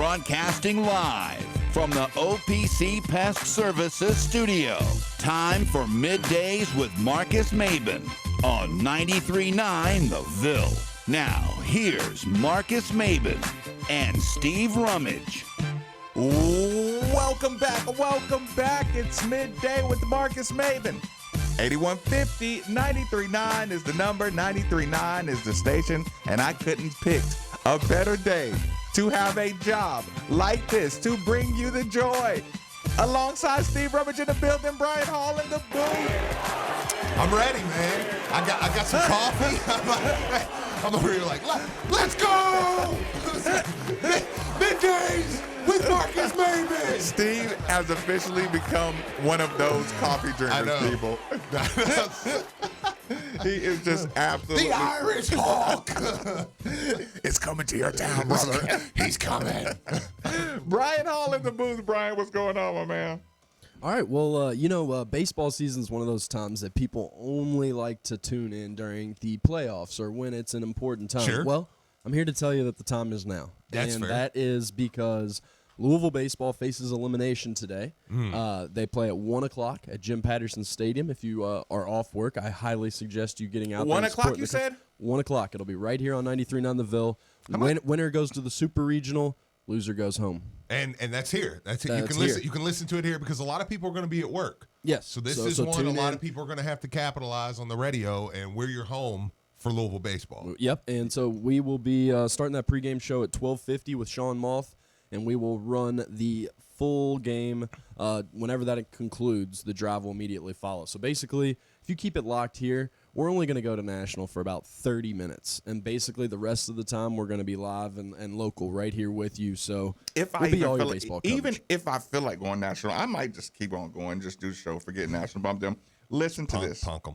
broadcasting live from the OPC Pest Services studio. Time for Middays with Marcus Maben on 93.9 The Ville. Now, here's Marcus Maben and Steve Rummage. Welcome back. It's Midday with Marcus Maben. 8150 93.9 is the number. 93.9 is the station. And I couldn't pick a better day to have a job like this, to bring you the joy. Alongside Steve Rummage in the building, Brian Hall in the booth. I'm ready, man. I got some coffee. I'm over here like, let's go! Middays with Marcus Maben. Steve has officially become one of those coffee drinkers people. He is just absolutely. The Irish Hawk. It's coming to your town, brother. He's coming. Brian Hall in the booth. Brian, what's going on, my man? All right, well, baseball season is one of those times that people only like to tune in during the playoffs or when it's an important time. Sure. Well, I'm here to tell you that the time is now. That's and fair. that is because Louisville baseball faces elimination today. They play at 1 o'clock at Jim Patterson Stadium. If you are off work, I highly suggest you getting out 1 there. o'clock, you said? 1 o'clock. It'll be right here on 93.9 The Ville. Winner goes to the Super Regional. Loser goes home. And that's here. That's it. That's You can listen to it here because a lot of people are going to be at work. Yes. So this is one a lot of people are going to have to capitalize on the radio, and we're your home for Louisville baseball. Yep. And so we will be starting that pregame show at 12:50 with Sean Moth, and we will run the full game whenever that concludes. The drive will immediately follow. So basically, if you keep it locked here, we're only going to go to national for about 30 minutes. And basically the rest of the time we're going to be live and local right here with you. So If we'll I be even all feel your like, baseball even coverage. if I feel like going national, I might just keep on going, just do the show, forget national, bump them. Listen to this. Punk 'em.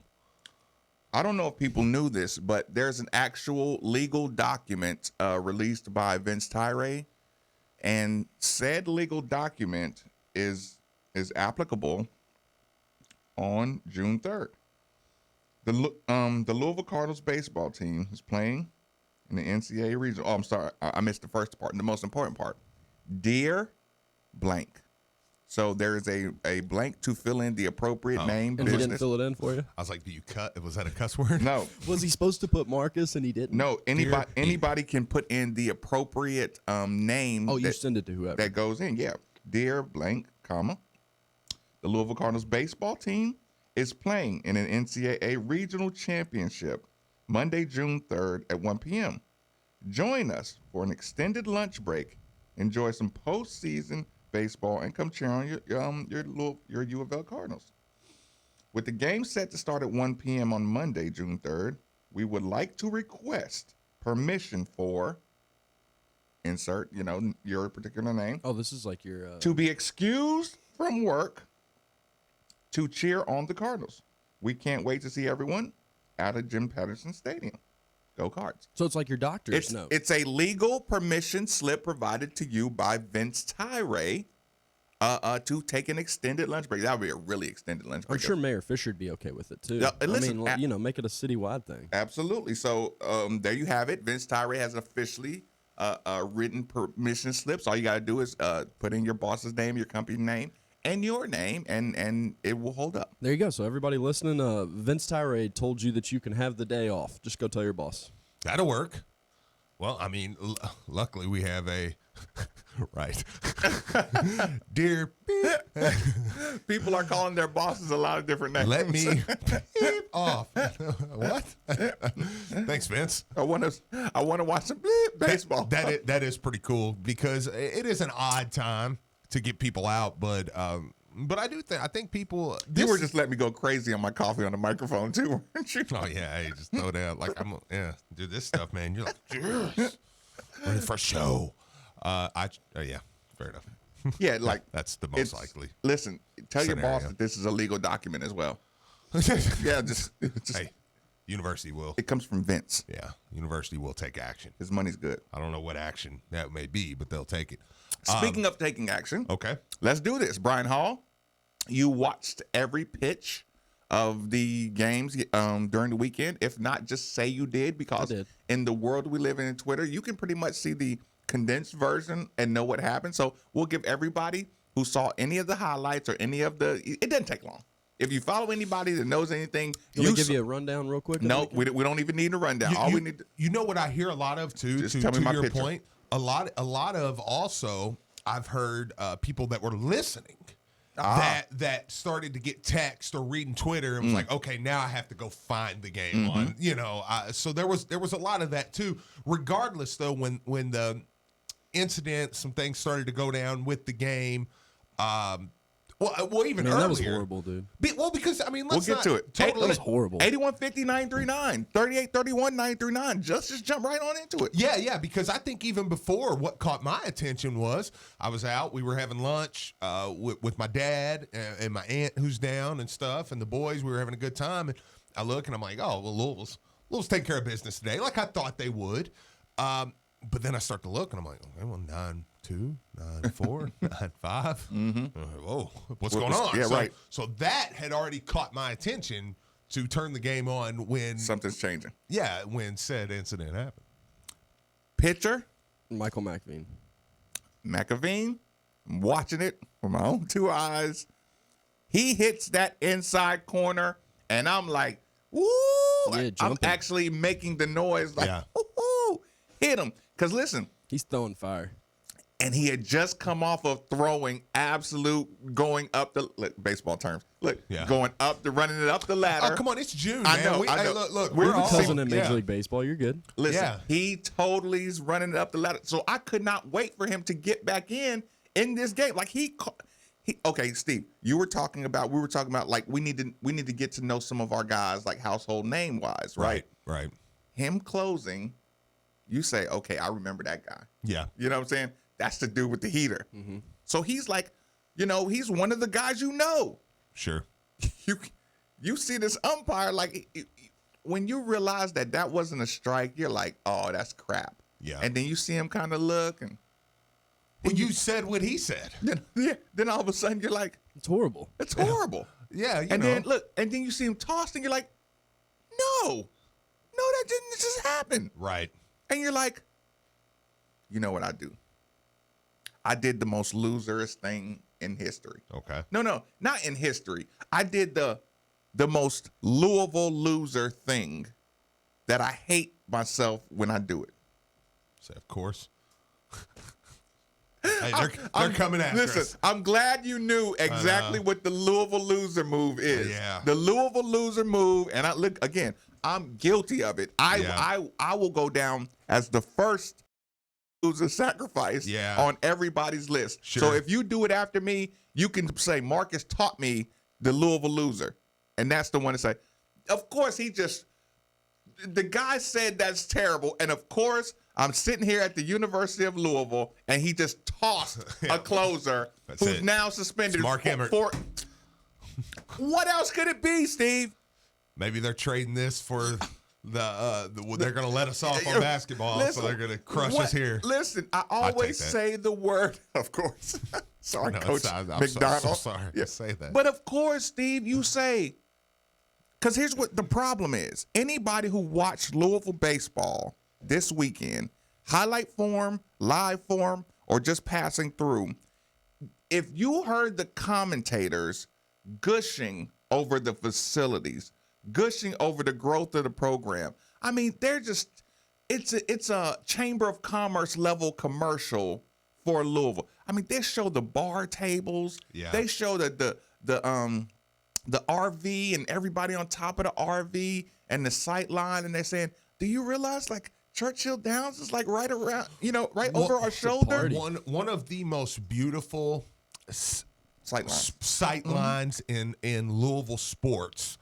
I don't know if people knew this, but there's an actual legal document released by Vince Tyre, and said legal document is applicable on June 3rd. The Louisville Cardinals baseball team is playing in the NCAA regional. Oh, I'm sorry, I missed the first part, the most important part. Dear blank. So there is a blank to fill in the appropriate name. And he business. didn't fill it in for you? I was like, do you cut? Was that a cuss word? No. Was he supposed to put Marcus and he didn't? No, anybody can put in the appropriate name. Oh, you send it to whoever. that goes in. Yeah, dear blank, comma. The Louisville Cardinals baseball team is playing in an NCAA regional championship Monday, June 3rd at 1 p.m. Join us for an extended lunch break. Enjoy some postseason baseball and come cheer on your U of L Cardinals. With the game set to start at 1 p.m. on Monday, June 3rd, we would like to request permission for insert, your particular name, Oh, this is like your to be excused from work to cheer on the Cardinals. We can't wait to see everyone out at Jim Patterson Stadium. Go Cards. So it's like your doctor's note. It's a legal permission slip provided to you by Vince Tyre to take an extended lunch break. That would be a really extended lunch break. I'm sure Mayor Fisher would be okay with it too. Yeah, listen, make it a citywide thing. Absolutely. So there you have it. Vince Tyre has officially written permission slips. All you got to do is put in your boss's name, your company name, and your name, and it will hold up. There you go. So everybody listening, Vince Tyre told you that you can have the day off. Just go tell your boss. That'll work. Well, I mean, luckily we have a right. Dear beep. People are calling their bosses a lot of different names. Let me beep off. What? Thanks, Vince. I want to watch some baseball. That is pretty cool because it is an odd time to get people out, but I think people. You were just letting me go crazy on my coffee on the microphone too, weren't you? Oh yeah, hey, just throw that like do this stuff, man. You're like, yes, ready for a show. Yeah, fair enough. Yeah, like that's the most likely. Listen, tell your boss scenario. that this is a legal document as well. Yeah, just Hey, university will. it comes from Vince. Yeah, university will take action. His money's good. I don't know what action that may be, but they'll take it. Speaking of taking action, Okay. let's do this. Brian Hall, you watched every pitch of the games during the weekend. If not, just say you did, because I did. in the world we live in Twitter, you can pretty much see the condensed version and know what happened. So we'll give everybody who saw any of the highlights or any of the. It doesn't take long. If you follow anybody that knows anything, Can we give you a rundown real quick? No, we don't even need a rundown. All we need. You know what I hear a lot of too. Just To tell me my your picture. point, a lot of also I've heard people that were listening. That started to get text or reading Twitter and was like, okay, now I have to go find the game on, so there was a lot of that too. Regardless, though, when the incident, some things started to go down with the game, well, even earlier. That was horrible, dude. Because I mean, We'll get to it. That was horrible. 8150-939, 3831-939. Just jump right on into it. Yeah, because I think even before, what caught my attention was I was out. We were having lunch with my dad and my aunt who's down and stuff, and the boys. We were having a good time, and I look and I'm like, oh, well, Louisville's taking care of business today, like I thought they would. But then I start to look and I'm like, okay, well, 9-2, 9-4, 9-5. Whoa, what's going on? Yeah, right. So that had already caught my attention to turn the game on when Something's changing. Yeah, when said incident happened. Pitcher, Michael McAveen, I'm watching it with my own two eyes. He hits that inside corner, and I'm like, woo! Yeah, I'm jumping. actually making the noise like, Yeah. woo! Hit him. Because listen, He's throwing fire. and he had just come off of throwing absolute going up the baseball terms. Look, Yeah. going up the running it up the ladder. Oh, come on, it's June, I man. know, I Hey, know. look, We're we're all Cousin in Major yeah. League Baseball, you're good. Listen, Yeah. he totally is running it up the ladder. So I could not wait for him to get back in this game. Like okay, Steve, we were talking about like we need to get to know some of our guys like household name wise, right? Right. Him closing, you say, okay, I remember that guy. Yeah. You know what I'm saying? That's the dude with the heater. So he's like, he's one of the guys you know. Sure. You see this umpire, like, when you realize that wasn't a strike, you're like, oh, that's crap. Yeah. And then you see him kind of look, and Well, you said what he said. then all of a sudden you're like, It's horrible. it's horrible. Yeah, And then you see him tossed, and you're like, no, that didn't just happen. Right. And you're like, you know what I do? I did the most loserest thing in history. Okay. No, not in history. I did the most Louisville loser thing that I hate myself when I do it. So, of course. Hey, they're coming after us. Listen, I'm glad you knew exactly what the Louisville loser move is. Yeah. The Louisville loser move, and I look again, I'm guilty of it. I will go down as the first loser sacrifice on everybody's list. Sure. So if you do it after me, you can say Marcus taught me the Louisville loser. And that's the one to say. Of course, the guy said that's terrible. And of course, I'm sitting here at the University of Louisville, and he just tossed a closer That's who's it. now suspended. It's Mark Emmert. What else could it be, Steve? Maybe they're trading this for they're going to let us off on basketball, so they're going to crush us here. Listen, I always say the word, of course. Sorry, No, Coach I'm McDonald. so sorry to say that. But of course, Steve, you say, because here's what the problem is. Anybody who watched Louisville baseball this weekend, highlight form, live form, or just passing through, if you heard the commentators gushing over the facilities, gushing over the growth of the program, I mean, it's a Chamber of Commerce level commercial for Louisville. I mean, they show the bar tables. Yeah. They show the RV and everybody on top of the RV and the sight line, and they're saying, do you realize, like, Churchill Downs is like right around, right over our shoulder? One of the most beautiful sight lines in Louisville sports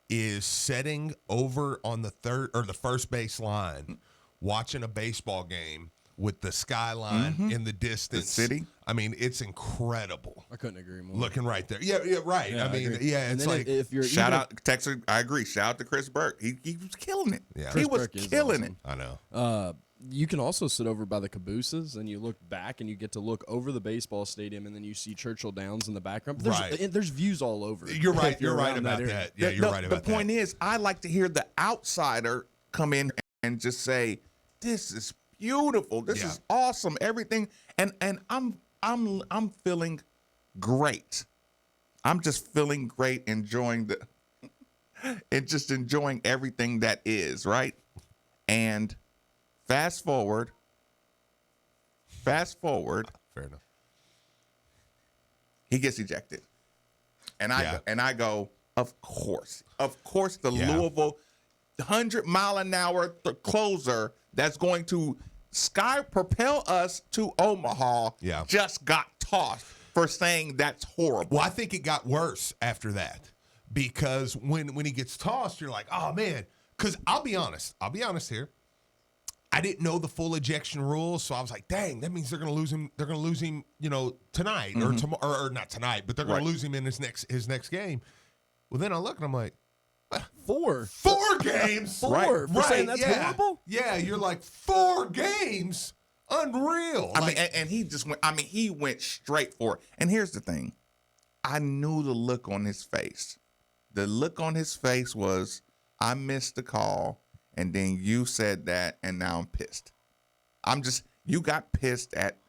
is sitting over on the third or the first base line, watching a baseball game with the skyline in the distance. The city. I mean, it's incredible. I couldn't agree more. Looking right there. Yeah, right. Yeah, I mean, agree. yeah, And it's then like if you're Shout out Texas. I agree. Shout out to Chris Burke. He was killing it. Yeah. He Chris was Burke is killing it. awesome. I know. You can also sit over by the cabooses and you look back and you get to look over the baseball stadium and then you see Churchill Downs in the background. But there's views all over. You're right. if You're right around about area. that. Yeah, you're right about that. The point is, I like to hear the outsider come in and just say, "This is beautiful. This is awesome. Everything, and I'm feeling great. I'm just feeling great, enjoying and just enjoying everything that is, right? And fast forward. Fair enough. He gets ejected. And I go, of course, the Louisville 100-mile-an-hour closer that's going to propel us to Omaha just got tossed for saying that's horrible. Well, I think it got worse after that, because when he gets tossed, you're like, oh man. Because I'll be honest here. I didn't know the full ejection rules, so I was like, dang, that means they're gonna lose him. They're gonna lose him, tonight or tomorrow, or not tonight, but they're gonna lose him in his next game. Well, then I look and I'm like, Four games, for saying that's horrible. Yeah, you're like 4 games, unreal. I mean, and he just went. I mean, he went straight for it. And here's the thing, I knew the look on his face. The look on his face was, I missed the call. And then you said that, and now I'm pissed. You got pissed at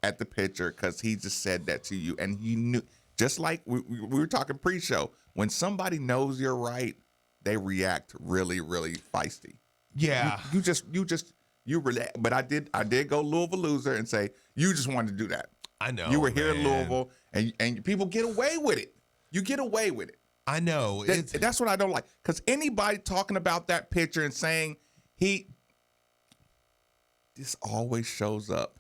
the pitcher because he just said that to you. And you knew, just like we were talking pre-show, when somebody knows you're right, they react really, really feisty. Yeah. You relax. But I did go Louisville loser and say, you just wanted to do that. I know. You were here in Louisville, and people get away with it. You get away with it. I know. That's what I don't like. Because anybody talking about that picture and saying this always shows up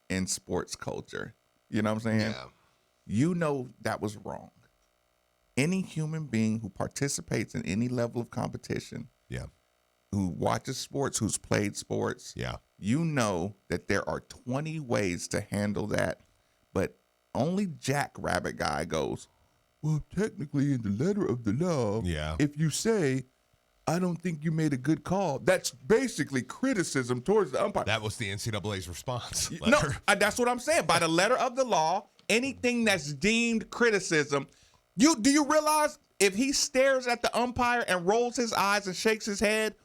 in sports culture. You know what I'm saying? Yeah. You know that was wrong. Any human being who participates in any level of competition, who watches sports, who's played sports, you know that there are 20 ways to handle that. But only Jackrabbit guy goes, well, technically, in the letter of the law, if you say, I don't think you made a good call, that's basically criticism towards the umpire. That was the NCAA's response. No, that's what I'm saying. By the letter of the law, anything that's deemed criticism, do you realize if he stares at the umpire and rolls his eyes and shakes his head,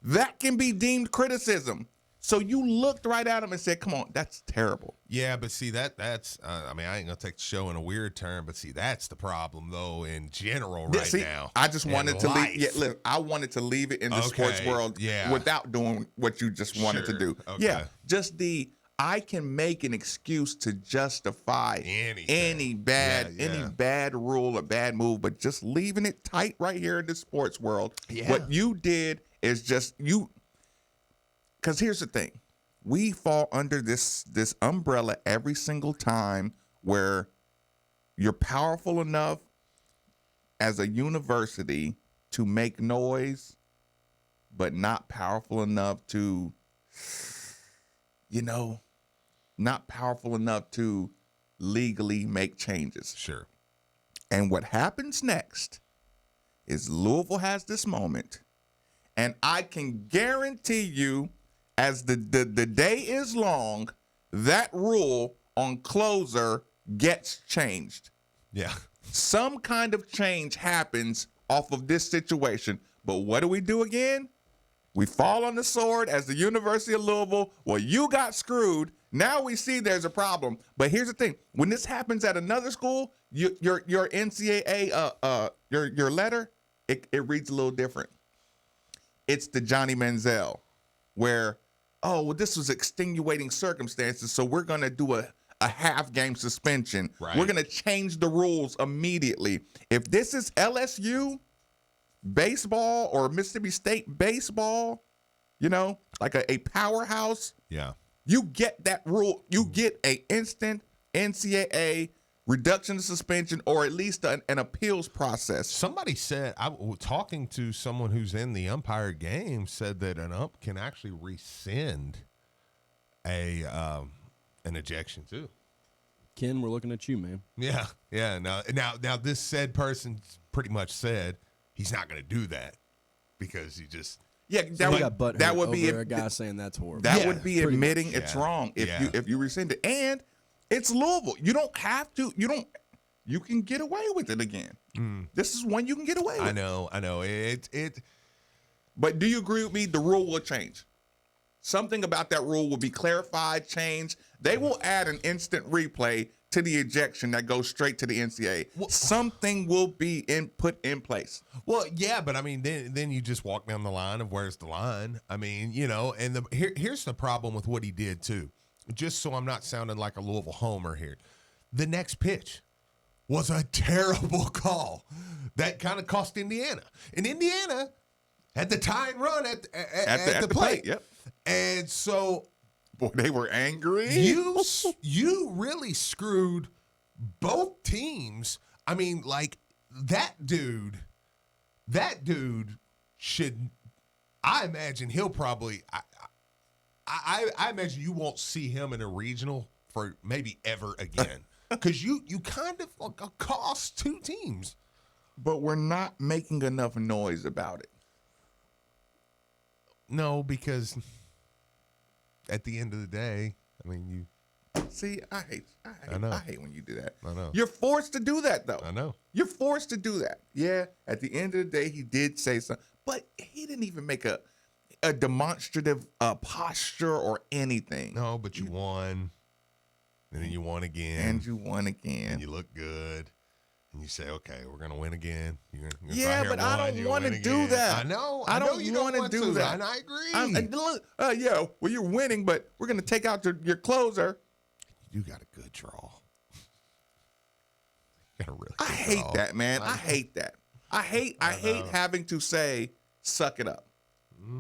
that can be deemed criticism. So you looked right at him and said, come on, that's terrible. Yeah, but see, that's I mean, I ain't going to take the show in a weird turn, but see, that's the problem, though, in general now. I just wanted to leave. Yeah, look, I wanted to leave it in the sports world without doing what you just wanted to do. Okay. Yeah, just I can make an excuse to justify any bad rule or bad move, but just leaving it tight right here in the sports world. Yeah. What you did is just you. Because here's the thing, we fall under this umbrella every single time where you're powerful enough as a university to make noise, but not powerful enough to, not powerful enough to legally make changes. Sure. And what happens next is Louisville has this moment, and I can guarantee you, as the day is long, that rule on closer gets changed. Yeah. Some kind of change happens off of this situation. But what do we do again? We fall on the sword as the University of Louisville. Well, you got screwed. Now we see there's a problem. But here's the thing. When this happens at another school, your NCAA, your letter, it reads a little different. It's the Johnny Manziel, where, this was extenuating circumstances, so we're going to do a half-game suspension. Right. We're going to change the rules immediately. If this is LSU baseball or Mississippi State baseball, like a powerhouse, you get that rule. You get an instant NCAA reduction to suspension, or at least an appeals process. Somebody said, talking to someone who's in the umpire game, said that an ump can actually rescind an ejection too. Ken, we're looking at you, man. Yeah. Now this said person pretty much said he's not going to do that because he just. Yeah, that would be a guy saying that's horrible. That would be admitting it's wrong if you rescind it. And it's Louisville. You don't have to. You can get away with it again. This is one you can get away with. I know. It. But do you agree with me? The rule will change. Something about that rule will be clarified, changed. They will add an instant replay to the ejection that goes straight to the NCAA. Something will be put in place. Well, yeah, but I mean, then you just walk down the line of where's the line. I mean, you know, and here's the problem with what he did too. Just so I'm not sounding like a Louisville homer here, the next pitch was a terrible call that kind of cost Indiana, and Indiana had the tie and run at the plate. Yep. And so, boy, they were angry. You really screwed both teams. I mean, like that dude should. I imagine he'll probably. I imagine you won't see him in a regional for maybe ever again because you kind of cost two teams. But we're not making enough noise about it. No, because at the end of the day, I mean, you see. I hate when you do that. I know. You're forced to do that, though. I know. You're forced to do that. Yeah. At the end of the day, he did say something, but he didn't even make a demonstrative posture or anything. No, but you won, and then you won again, and you won again, and you look good. And you say, okay, we're going to win again. You're gonna yeah, but I don't want to do that. I know. I don't want to do that. And I agree. Yeah, well, you're winning, but we're going to take out your closer. You got a good draw. You got a really I hate draw. that, man. I hate that. I hate having to say, suck it up.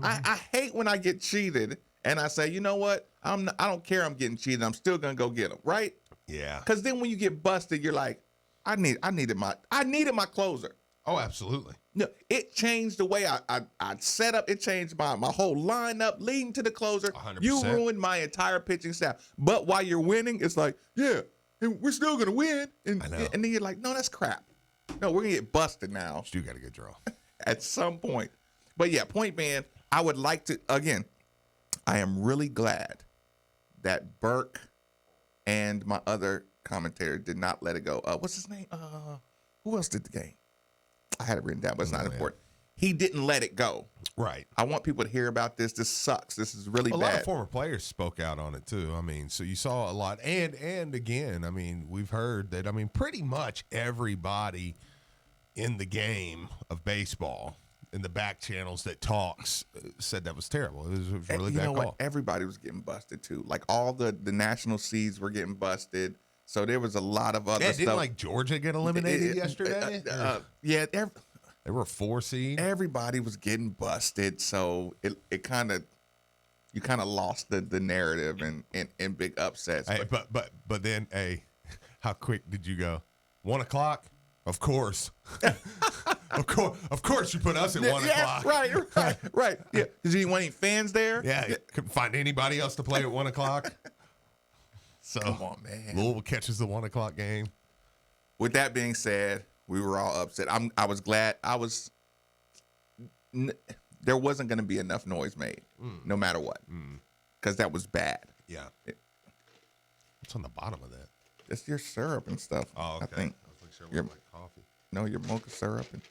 I hate when I get cheated and I say, you know what? I don't care I'm getting cheated. I'm still going to go get them, right? Yeah. Because then when you get busted, you're like, I needed my closer. Oh, absolutely. No, it changed the way I set up. It changed my whole lineup leading to the closer. 100%. You ruined my entire pitching staff. But while you're winning, it's like, yeah, and we're still gonna win. And then you're like, no, that's crap. No, we're gonna get busted now. You got a good draw At some point. But yeah, point being, I would like to again. I am really glad that Burke and my other commentator did not let it go. What's his name? Who else did the game? I had it written down, but it's not important. He didn't let it go. Right. I want people to hear about this. This sucks. This is really bad. A lot of former players spoke out on it too. I mean, so you saw a lot. And again, I mean, we've heard that, I mean, pretty much everybody in the game of baseball in the back channels that talks said that was terrible. It was a really bad call. What? Everybody was getting busted too. Like all the national seeds were getting busted. So there was a lot of other stuff. Didn't like Georgia get eliminated yesterday? Yeah. They were 4 seed. Everybody was getting busted. So it kind of, you kind of lost the narrative in big upsets. Hey, but then, how quick did you go? 1 o'clock? Of course. Of course you put us at 1 o'clock. Right. Yeah. Because you didn't want any fans there? Yeah. Couldn't find anybody else to play at 1 o'clock. So, come on, man. Louisville catches the 1 o'clock game. With that being said, we were all upset. I was glad. There wasn't going to be enough noise made, no matter what, because that was bad. Yeah. What's on the bottom of that? It's your syrup and stuff. Oh, okay. I think. I was like, sure, like coffee. No, your mocha syrup. And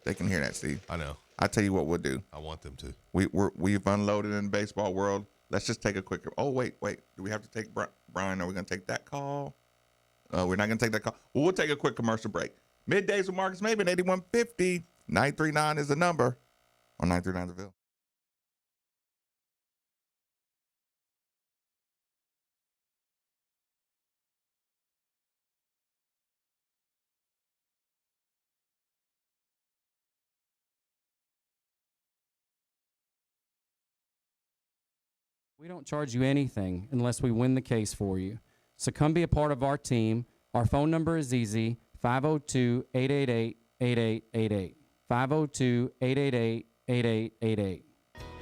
they can hear that, Steve. I know. I'll tell you what we'll do. I want them to. We've unloaded in the baseball world. Let's just take a quick. Oh, wait. Do we have to take Brian? Are we going to take that call? We're not going to take that call. Well, we'll take a quick commercial break. Middays with Marcus Maven, 8150. 939 is the number on 939 The Ville. We don't charge you anything unless we win the case for you. So come be a part of our team. Our phone number is easy, 502-888-8888. 502-888-8888.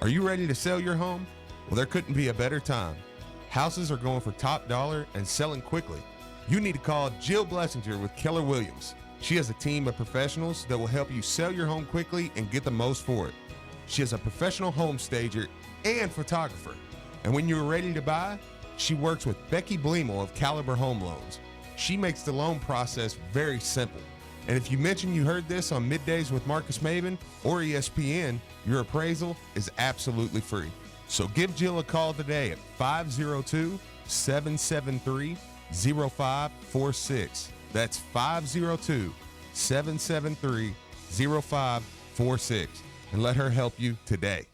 Are you ready to sell your home? Well, there couldn't be a better time. Houses are going for top dollar and selling quickly. You need to call Jill Blessinger with Keller Williams. She has a team of professionals that will help you sell your home quickly and get the most for it. She is a professional home stager and photographer. And when you're ready to buy, she works with Becky Bleemel of Caliber Home Loans. She makes the loan process very simple. And if you mention you heard this on Middays with Marcus Maven or ESPN, your appraisal is absolutely free. So give Jill a call today at 502-773-0546. That's 502-773-0546. And let her help you today.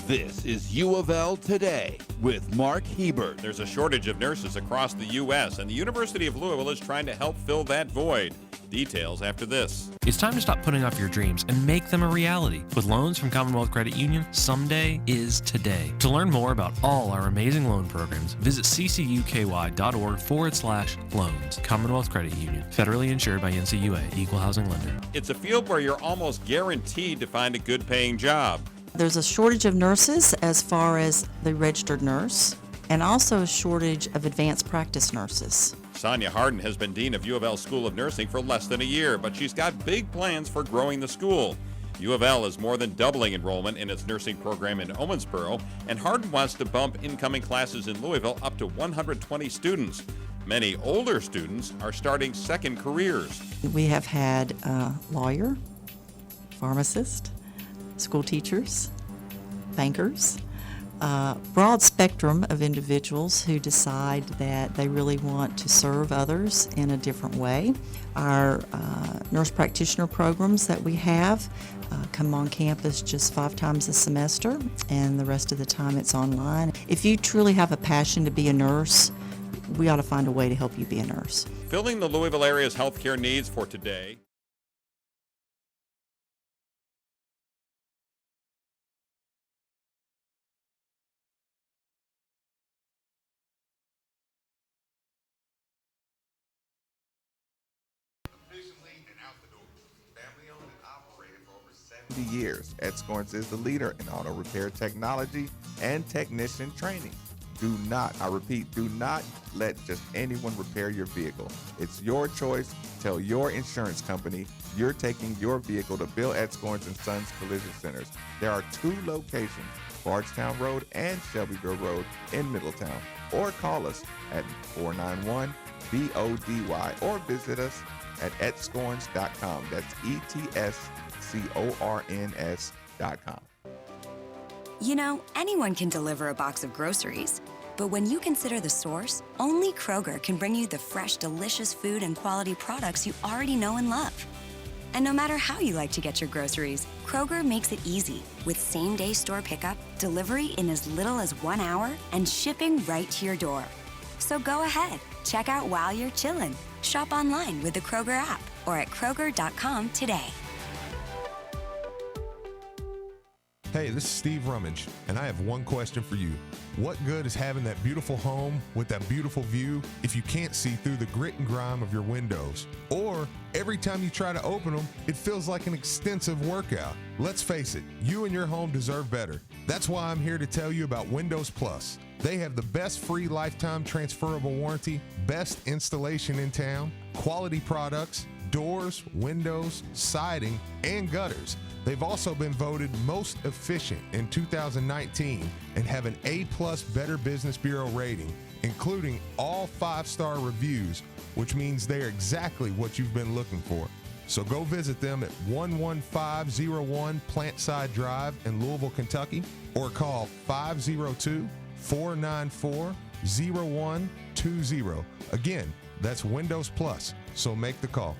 This is U of L Today with Mark Hebert. There's a shortage of nurses across the U.S., and the University of Louisville is trying to help fill that void. Details after this. It's time to stop putting off your dreams and make them a reality. With loans from Commonwealth Credit Union, someday is today. To learn more about all our amazing loan programs, visit ccuky.org/loans. Commonwealth Credit Union, federally insured by NCUA, Equal Housing Lender. It's a field where you're almost guaranteed to find a good paying job. There's a shortage of nurses as far as the registered nurse, and also a shortage of advanced practice nurses. Sonia Harden has been dean of U of L School of Nursing for less than a year, but she's got big plans for growing the school. U of L is more than doubling enrollment in its nursing program in Owensboro, and Harden wants to bump incoming classes in Louisville up to 120 students. Many older students are starting second careers. We have had a lawyer, pharmacist, school teachers, bankers, broad spectrum of individuals who decide that they really want to serve others in a different way. Our nurse practitioner programs that we have come on campus just 5 times a semester, and the rest of the time it's online. If you truly have a passion to be a nurse, we ought to find a way to help you be a nurse. Filling the Louisville area's healthcare needs for today. Years. Edscorns is the leader in auto repair technology and technician training. Do not, I repeat, do not let just anyone repair your vehicle. It's your choice. Tell your insurance company you're taking your vehicle to Bill Edscorns and Sons Collision Centers. There are 2 locations, Bardstown Road and Shelbyville Road in Middletown. Or call us at 491-BODY or visit us at edscorns.com. That's ETSCORNS.com. You know, anyone can deliver a box of groceries, but when you consider the source, only Kroger can bring you the fresh, delicious food and quality products you already know and love. And no matter how you like to get your groceries, Kroger makes it easy with same-day store pickup, delivery in as little as 1 hour, and shipping right to your door. So go ahead, check out while you're chillin'. Shop online with the Kroger app or at Kroger.com today. Hey, this is Steve Rummage, and I have one question for you. What good is having that beautiful home with that beautiful view if you can't see through the grit and grime of your windows? Or every time you try to open them, it feels like an extensive workout. Let's face it, you and your home deserve better. That's why I'm here to tell you about Windows Plus. They have the best free lifetime transferable warranty, best installation in town, quality products, doors, windows, siding, and gutters. They've also been voted most efficient in 2019 and have an A+ Better Business Bureau rating, including all 5-star reviews, which means they're exactly what you've been looking for. So go visit them at 11501 Plantside Drive in Louisville, Kentucky, or call 502-494-0120. Again, that's Windows Plus, so make the call.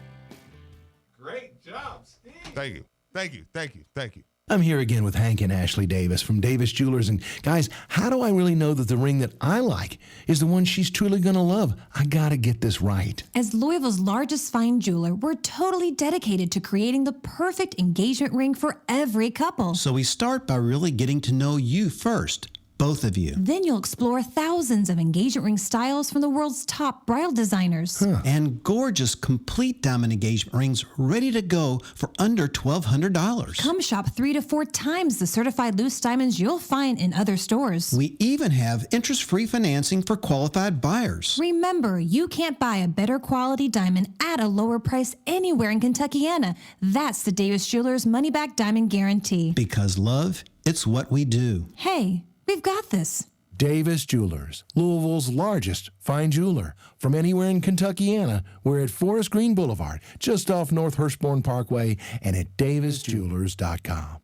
Great job, Steve. Thank you. Thank you. Thank you. Thank you. I'm here again with Hank and Ashley Davis from Davis Jewelers. And guys, how do I really know that the ring that I like is the one she's truly going to love? I got to get this right. As Louisville's largest fine jeweler, we're totally dedicated to creating the perfect engagement ring for every couple. So we start by really getting to know you first. Both of you. Then you'll explore thousands of engagement ring styles from the world's top bridal designers. And gorgeous complete diamond engagement rings ready to go for under $1,200. Come shop 3 to 4 times the certified loose diamonds you'll find in other stores. We even have interest-free financing for qualified buyers. Remember, you can't buy a better quality diamond at a lower price anywhere in Kentuckiana. That's the Davis Jewelers Money-Back Diamond Guarantee. Because love, it's what we do. Hey, we've got this. Davis Jewelers, Louisville's largest fine jeweler. From anywhere in Kentuckiana, we're at Forest Green Boulevard, just off North Hurstbourne Parkway, and at davisjewelers.com.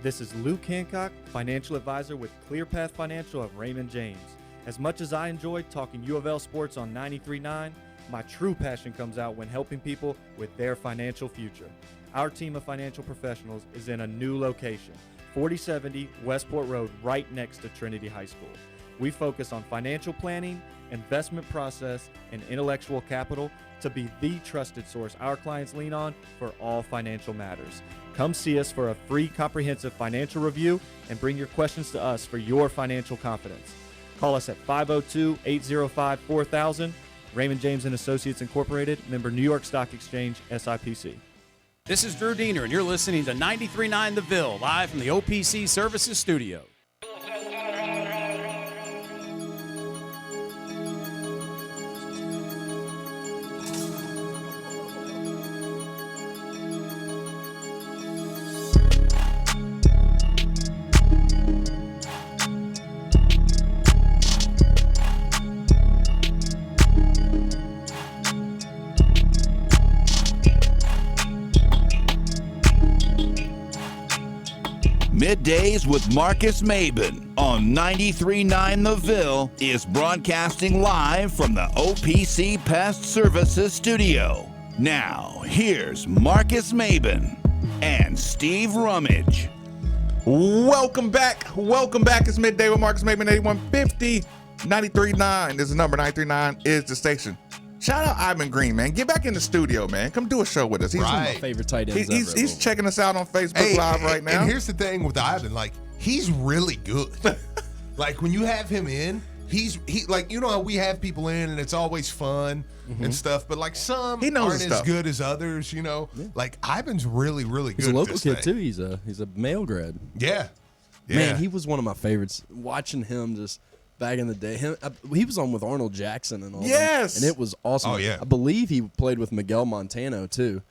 This is Luke Hancock, financial advisor with ClearPath Financial of Raymond James. As much as I enjoy talking U of L sports on 93.9, my true passion comes out when helping people with their financial future. Our team of financial professionals is in a new location, 4070 Westport Road, right next to Trinity High School. We focus on financial planning, investment process, and intellectual capital to be the trusted source our clients lean on for all financial matters. Come see us for a free comprehensive financial review and bring your questions to us for your financial confidence. Call us at 502-805-4000. Raymond James and Associates Incorporated, member New York Stock Exchange, SIPC. This is Drew Diener, and you're listening to 93.9 The Ville, live from the OPC Services Studio. Middays with Marcus Maben on 93.9 The Ville is broadcasting live from the OPC Pest Services Studio. Now, here's Marcus Maben and Steve Rummage. Welcome back. Welcome back. It's Midday with Marcus Maben, 8150 93.9. This is the number 93.9 is the station. Shout out Ivan Green, man. Get back in the studio, man. Come do a show with us. He's One of my favorite tight ends ever. He's checking us out on Facebook Live right now. And here's the thing with Ivan, like, he's really good. Like, when you have him in, he like, you know how we have people in and it's always fun and stuff, but like some aren't as good as others, you know? Yeah. Like, Ivan's really, really good. He's a local kid, too. He's a male grad. Yeah. Man, he was one of my favorites. Watching him just back in the day. He was on with Arnold Jackson and all that. And it was awesome. Oh, yeah. I believe he played with Miguel Montano, too.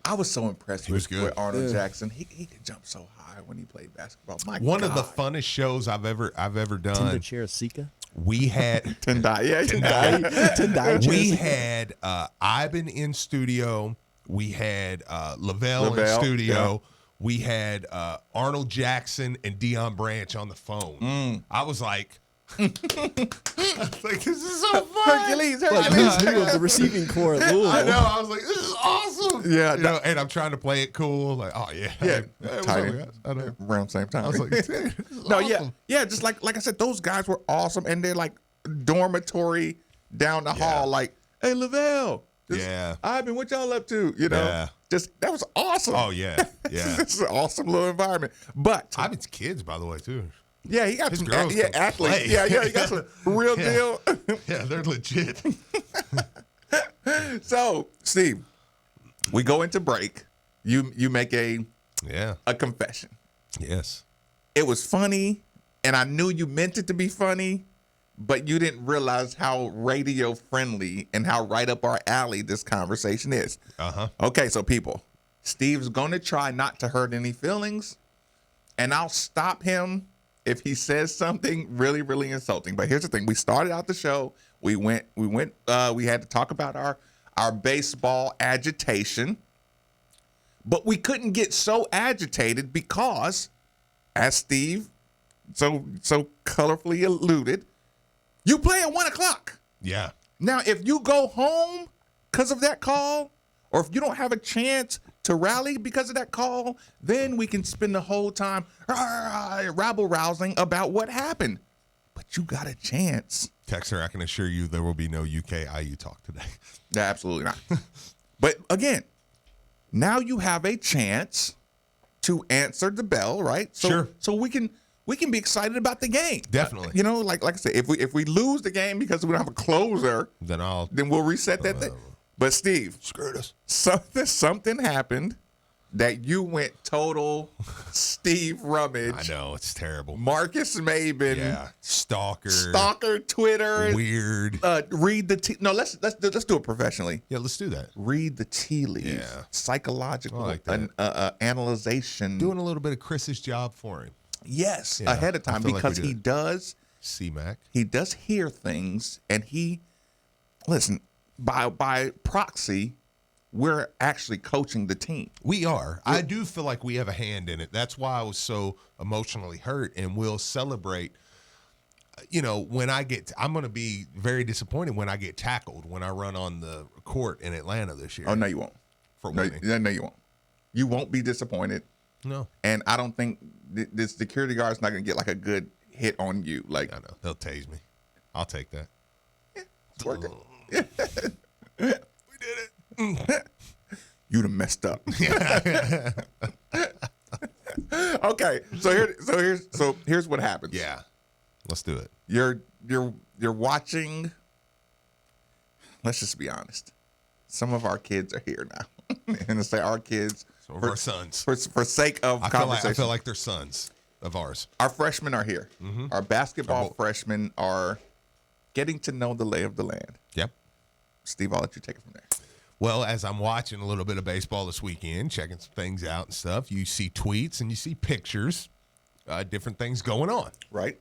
I was so impressed with Arnold Jackson. He could jump so high when he played basketball. One of the funnest shows I've ever done. Tinder Chirisika? We had Tendai. We had Ivan in studio. We had Lavelle in studio. Yeah. We had Arnold Jackson and Deion Branch on the phone. I was like, this is so fun. Hercules. Like the receiving core at Louisville. I know. I was like, this is awesome. Yeah. You know, and I'm trying to play it cool. Like, oh yeah. Yeah. Tight. I know. Around the same time. I was like, this is awesome. Yeah. Just like I said, those guys were awesome, and they're like dormitory down the hall. Like, hey, Lavelle. Ivan, what y'all up to? You know. Just that was awesome. Oh yeah. This is an awesome little environment. But Ivan's kids, by the way, too. Yeah, he got his some girls athletes. play. Yeah, he got some real deal. Yeah, they're legit. So, Steve, we go into break. You make a confession. Yes. It was funny, and I knew you meant it to be funny, but you didn't realize how radio friendly and how right up our alley this conversation is. Okay, so people, Steve's gonna try not to hurt any feelings, and I'll stop him if he says something really, really insulting. But here's the thing: we started out the show. We had to talk about our baseball agitation, but we couldn't get so agitated because, as Steve so colorfully alluded, you play at 1:00. Yeah. Now, if you go home because of that call, or if you don't have a chance to rally because of that call, then we can spend the whole time rabble-rousing about what happened. But you got a chance. Texter, I can assure you there will be no UK-IU talk today. Absolutely not. But again, now you have a chance to answer the bell, right? Sure. So we can be excited about the game. Definitely. You know, like I said, if we lose the game because we don't have a closer, then we'll reset that thing. But Steve, screwed us. Something happened that you went total Steve Rummage. I know, it's terrible. Marcus Maben. Yeah. Stalker, Twitter. Weird. Read the tea. No, let's do it professionally. Yeah, let's do that. Read the tea leaves. Yeah. Psychological like that. analyzation. Doing a little bit of Chris's job for him. Yes, ahead of time, because he does. C-Mac. He does hear things, and listen, by proxy, we're actually coaching the team. We are. I do feel like we have a hand in it. That's why I was so emotionally hurt, and we'll celebrate. You know, when I'm going to be very disappointed when I get tackled when I run on the court in Atlanta this year. Oh, no, you won't. No, you won't. You won't be disappointed. No. And I don't think the security guard's not going to get like a good hit on you. Like, I know. They'll tase me. I'll take that. Yeah, it's working. We did it. You'd have messed up. Okay, so here's what happens. Yeah, let's do it. You're watching. Let's just be honest. Some of our kids are here now, and to say our kids, some of our sons, for sake of conversation, I feel like they're sons of ours. Our freshmen are here. Mm-hmm. Our basketball freshmen are getting to know the lay of the land. Yep. Steve, I'll let you take it from there. Well, as I'm watching a little bit of baseball this weekend, checking some things out and stuff, you see tweets and you see pictures, different things going on. Right.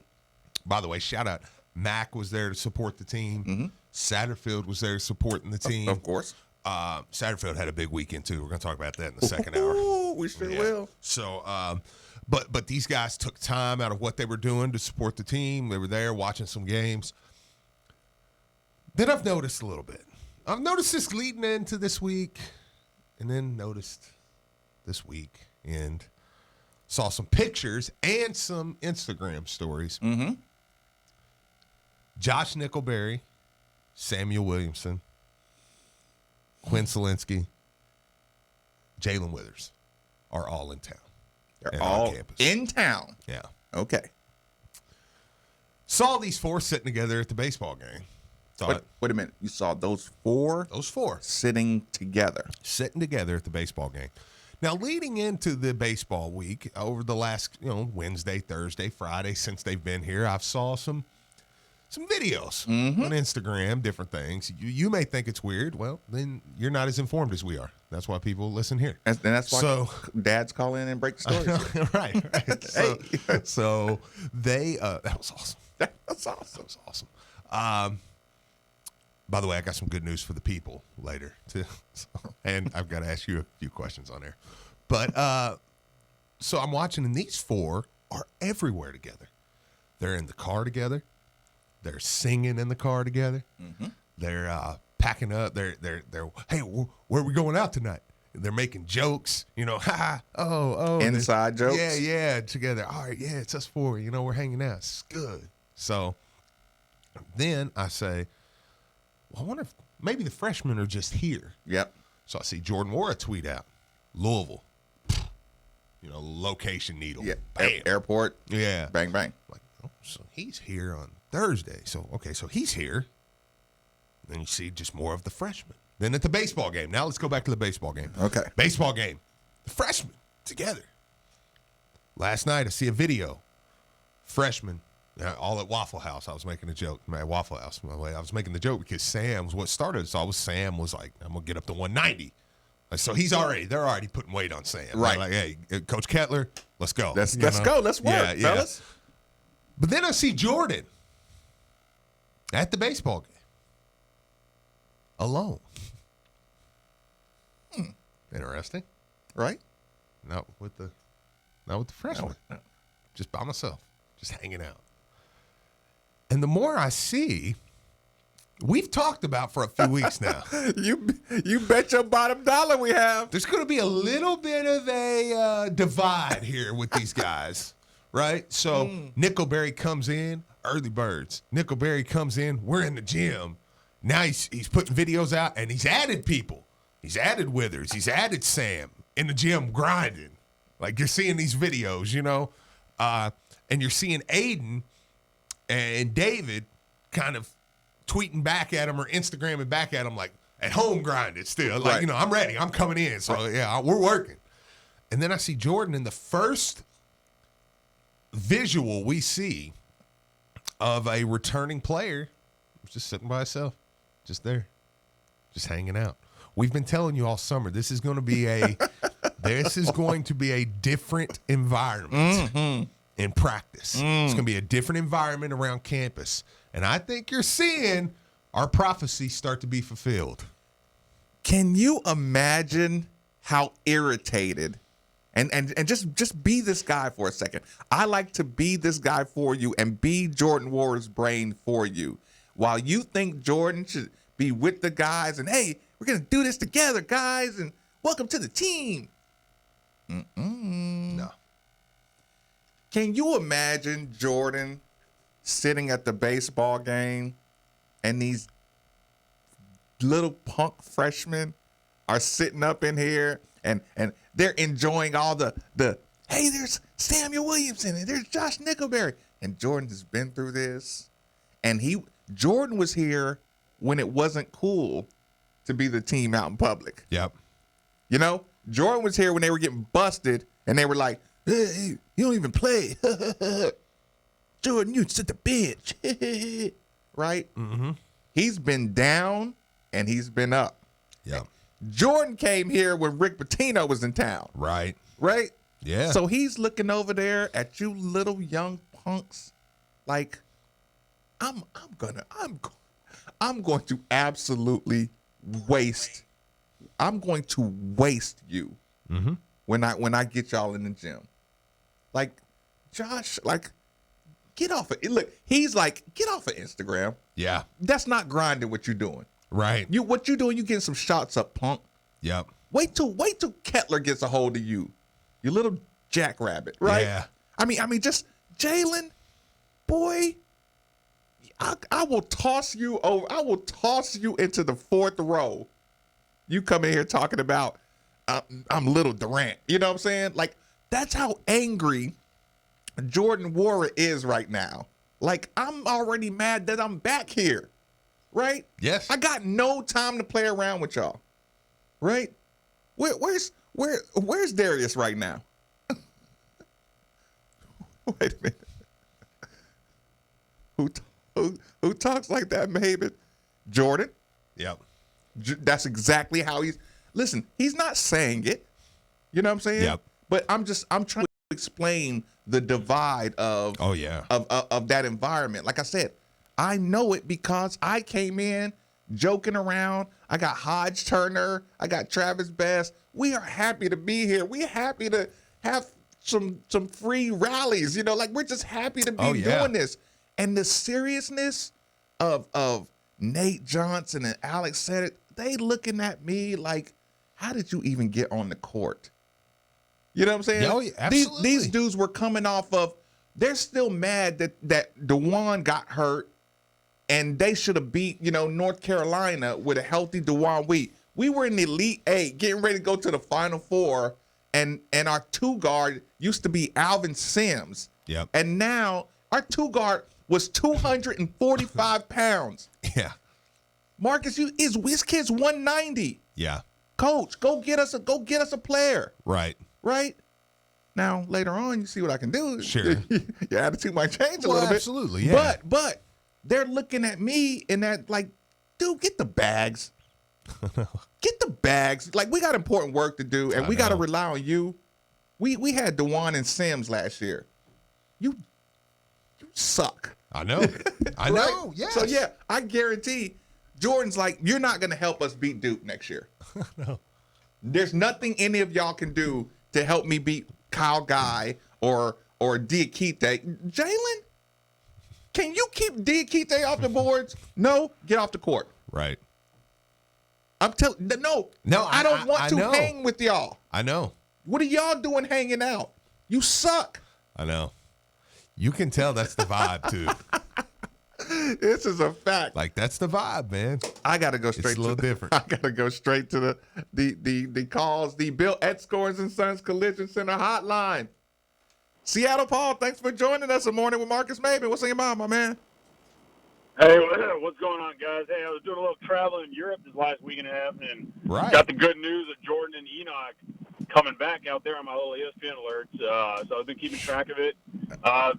By the way, shout out. Mac was there to support the team. Mm-hmm. Satterfield was there supporting the team. Of course. Satterfield had a big weekend, too. We're going to talk about that in the second hour. We sure will. So, but these guys took time out of what they were doing to support the team. They were there watching some games. Then I've noticed a little bit. I've noticed this leading into this week, and then noticed this week, and saw some pictures and some Instagram stories. Mm-hmm. Josh Nickelberry, Samuel Williamson, Quinn Selinsky, Jalen Withers are all in town. They're all on campus. In town. Yeah. Okay. Saw these four sitting together at the baseball game. Wait a minute. You saw those four? Those four. Sitting together. Sitting together at the baseball game. Now, leading into the baseball week, over the last, Wednesday, Thursday, Friday, since they've been here, I've saw some videos on Instagram, different things. You may think it's weird. Well, then you're not as informed as we are. That's why people listen here. And that's why dads call in and break stories. Right. So they, that was awesome. That was awesome. By the way, I got some good news for the people later, too. And I've got to ask you a few questions on there. But so I'm watching, and these four are everywhere together. They're in the car together. They're singing in the car together. Mm-hmm. They're packing up. They're hey, where are we going out tonight? They're making jokes, inside jokes. Yeah, together. All right, yeah, it's us four. We're hanging out. It's good. So then I say, I wonder if maybe the freshmen are just here. Yep. So I see Jordan Wara tweet out, Louisville, location needle. Yeah. Airport. Yeah. Bang, bang. Like, so he's here on Thursday. So he's here. Then you see just more of the freshmen. Then at the baseball game. Now let's go back to the baseball game. Okay. Baseball game. The freshmen together. Last night I see a video. Freshmen. All at Waffle House. I was making a joke. At Waffle House. I was making the joke because Sam was what started. So Sam was like, I'm going to get up to 190. So they're already putting weight on Sam. Right. Like, hey, Coach Kettler, let's go. Let's go. Let's work, fellas. But then I see Jordan at the baseball game. Alone. Interesting. Right? Not with the freshmen. No. Just by myself. Just hanging out. And the more I see, we've talked about for a few weeks now. You bet your bottom dollar we have. There's going to be a little bit of a divide here with these guys, right? So Nickelberry comes in, early birds. Nickelberry comes in, we're in the gym. Now he's putting videos out, and he's added people. He's added Withers. He's added Sam in the gym grinding. Like you're seeing these videos, and you're seeing Aiden and David kind of tweeting back at him or Instagramming back at him like at home grinding still. Like, right. I'm ready. I'm coming in. So, yeah, we're working. And then I see Jordan in the first visual we see of a returning player just sitting by himself, just there, just hanging out. We've been telling you all summer this is going to be a different environment in practice. It's going to be a different environment around campus. And I think you're seeing our prophecy start to be fulfilled. Can you imagine how irritated? And just be this guy for a second. I like to be this guy for you and be Jordan Warren's brain for you. While you think Jordan should be with the guys and, hey, we're going to do this together, guys, and welcome to the team. No. Can you imagine Jordan sitting at the baseball game and these little punk freshmen are sitting up in here and they're enjoying all the hey, there's Samuel Williamson and there's Josh Nickelberry. And Jordan has been through this. And Jordan was here when it wasn't cool to be the team out in public. Yep. You know, Jordan was here when they were getting busted and they were like, hey, you don't even play. Jordan, you sit the bench. Right? Mm-hmm. He's been down and he's been up. Yep. Jordan came here when Rick Pitino was in town. Right. Right? Yeah. So he's looking over there at you little young punks like I'm going to absolutely waste. I'm going to waste you when I get y'all in the gym. Like Josh, like get off of it. Look, he's like, get off of Instagram. Yeah. That's not grinding what you're doing. Right. What you doing, you getting some shots up, punk. Yep. Wait till Kettler gets a hold of you. You little jackrabbit, right? Yeah. I mean, just Jalen, boy, I will toss you over. I will toss you into the fourth row. You come in here talking about I'm little Durant. You know what I'm saying? Like, that's how angry Jordan Warren is right now. Like, I'm already mad that I'm back here. Right? Yes. I got no time to play around with y'all. Right? Where's Darius right now? Wait a minute. Who talks like that, Maven? Jordan? Yep. That's exactly how listen, he's not saying it. You know what I'm saying? Yep. But I'm trying to explain the divide of of that environment. Like I said, I know it because I came in joking around. I got Hodge Turner. I got Travis Best. We are happy to be here. We're happy to have some free rallies. You know, like we're just happy to be doing this. And the seriousness of Nate Johnson and Alex said it, they looking at me like, how did you even get on the court? You know what I'm saying? Oh, yeah, absolutely. These dudes were coming off of, they're still mad that DeJuan got hurt and they should have beat, North Carolina with a healthy DeJuan Wheat. We were in the Elite Eight, getting ready to go to the Final Four, and our two guard used to be Alvin Sims. Yep. And now our two guard was 245 pounds. Yeah. Marcus, his kid's 190. Yeah. Coach, go get us a player. Right. Right? Now, later on, you see what I can do. Sure. Your attitude might change a little bit. Absolutely, yeah. But they're looking at me and that like, dude, get the bags. Get the bags. Like, we got important work to do, and we got to rely on you. We had DeJuan and Sims last year. You suck. I know. I know. Yes. So, yeah, I guarantee Jordan's like, you're not going to help us beat Duke next year. No. There's nothing any of y'all can do to help me beat Kyle Guy or Diakite. Jalen, can you keep Diakite off the boards? No, get off the court. Right. I'm telling no, I don't want to hang with y'all. I know. What are y'all doing hanging out? You suck. I know. You can tell that's the vibe too. This is a fact. Like, that's the vibe, man. I gotta go straight. It's a little different. I gotta go straight to the calls. The Bill Scores and Sons Collision Center hotline. Seattle Paul, thanks for joining us this morning with Marcus Maben. What's on your mind, my man? Hey, what's going on, guys? Hey, I was doing a little travel in Europe this last week and a half, and got the good news of Jordan and Enoch coming back out there on my little ESPN alerts. So I've been keeping track of it.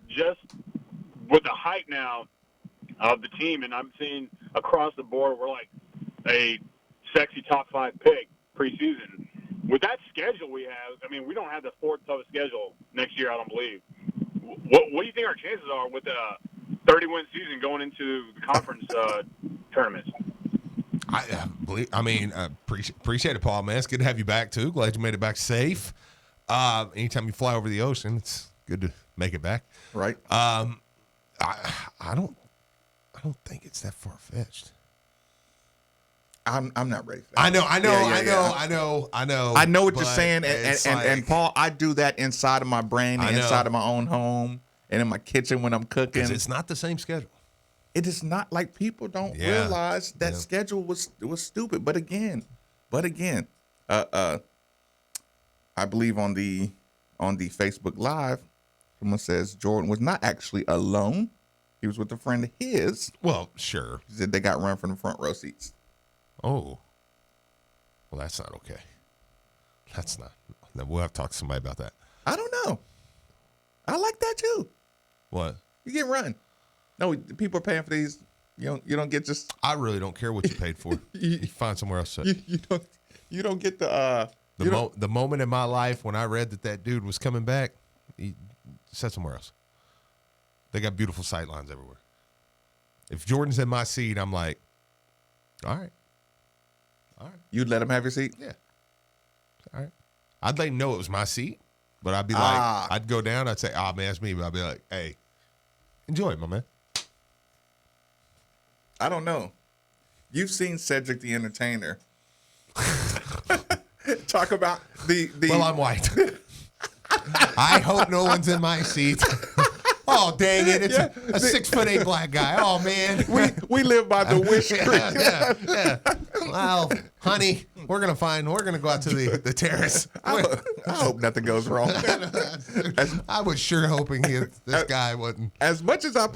Just with the hype now of the team, and I'm seeing across the board we're like a sexy top 5 pick preseason. With that schedule we have, I mean, we don't have the fourth toughest schedule next year, I don't believe. What do you think our chances are with a 30-win season going into the conference tournaments? Appreciate it, Paul, man. It's good to have you back, too. Glad you made it back safe. Anytime you fly over the ocean, it's good to make it back. Right. I don't think it's that far-fetched. I'm not ready for that. I know. I know what you're saying, and Paul, I do that inside of my brain, and inside of my own home, and in my kitchen when I'm cooking. It's not the same schedule. It is not. Like, people don't realize that schedule was stupid. But again, I believe on the Facebook Live, someone says Jordan was not actually alone. He was with a friend of his. Well, sure. He said they got run from the front row seats. Oh. Well, that's not okay. That's not. We'll have to talk to somebody about that. I don't know. I like that too. What? You get run. No, people are paying for these. You don't get just. I really don't care what you paid for. You find somewhere else. You don't get the. The moment in my life when I read that dude was coming back, he said somewhere else. They got beautiful sight lines everywhere. If Jordan's in my seat, I'm like, all right. You'd let him have your seat? Yeah. All right. I'd let him know it was my seat, but I'd be like, I'd go down, I'd say, man, that's me. But I'd be like, hey, enjoy it, my man. I don't know. You've seen Cedric the Entertainer. Talk about the. Well, I'm white. I hope no one's in my seat. Oh, dang it. It's a 6'8" black guy. Oh, man. We live by the wish creek. Yeah. Well, honey, we're going to go out to the terrace. I hope nothing goes wrong. I was sure hoping this guy wouldn't. As much as I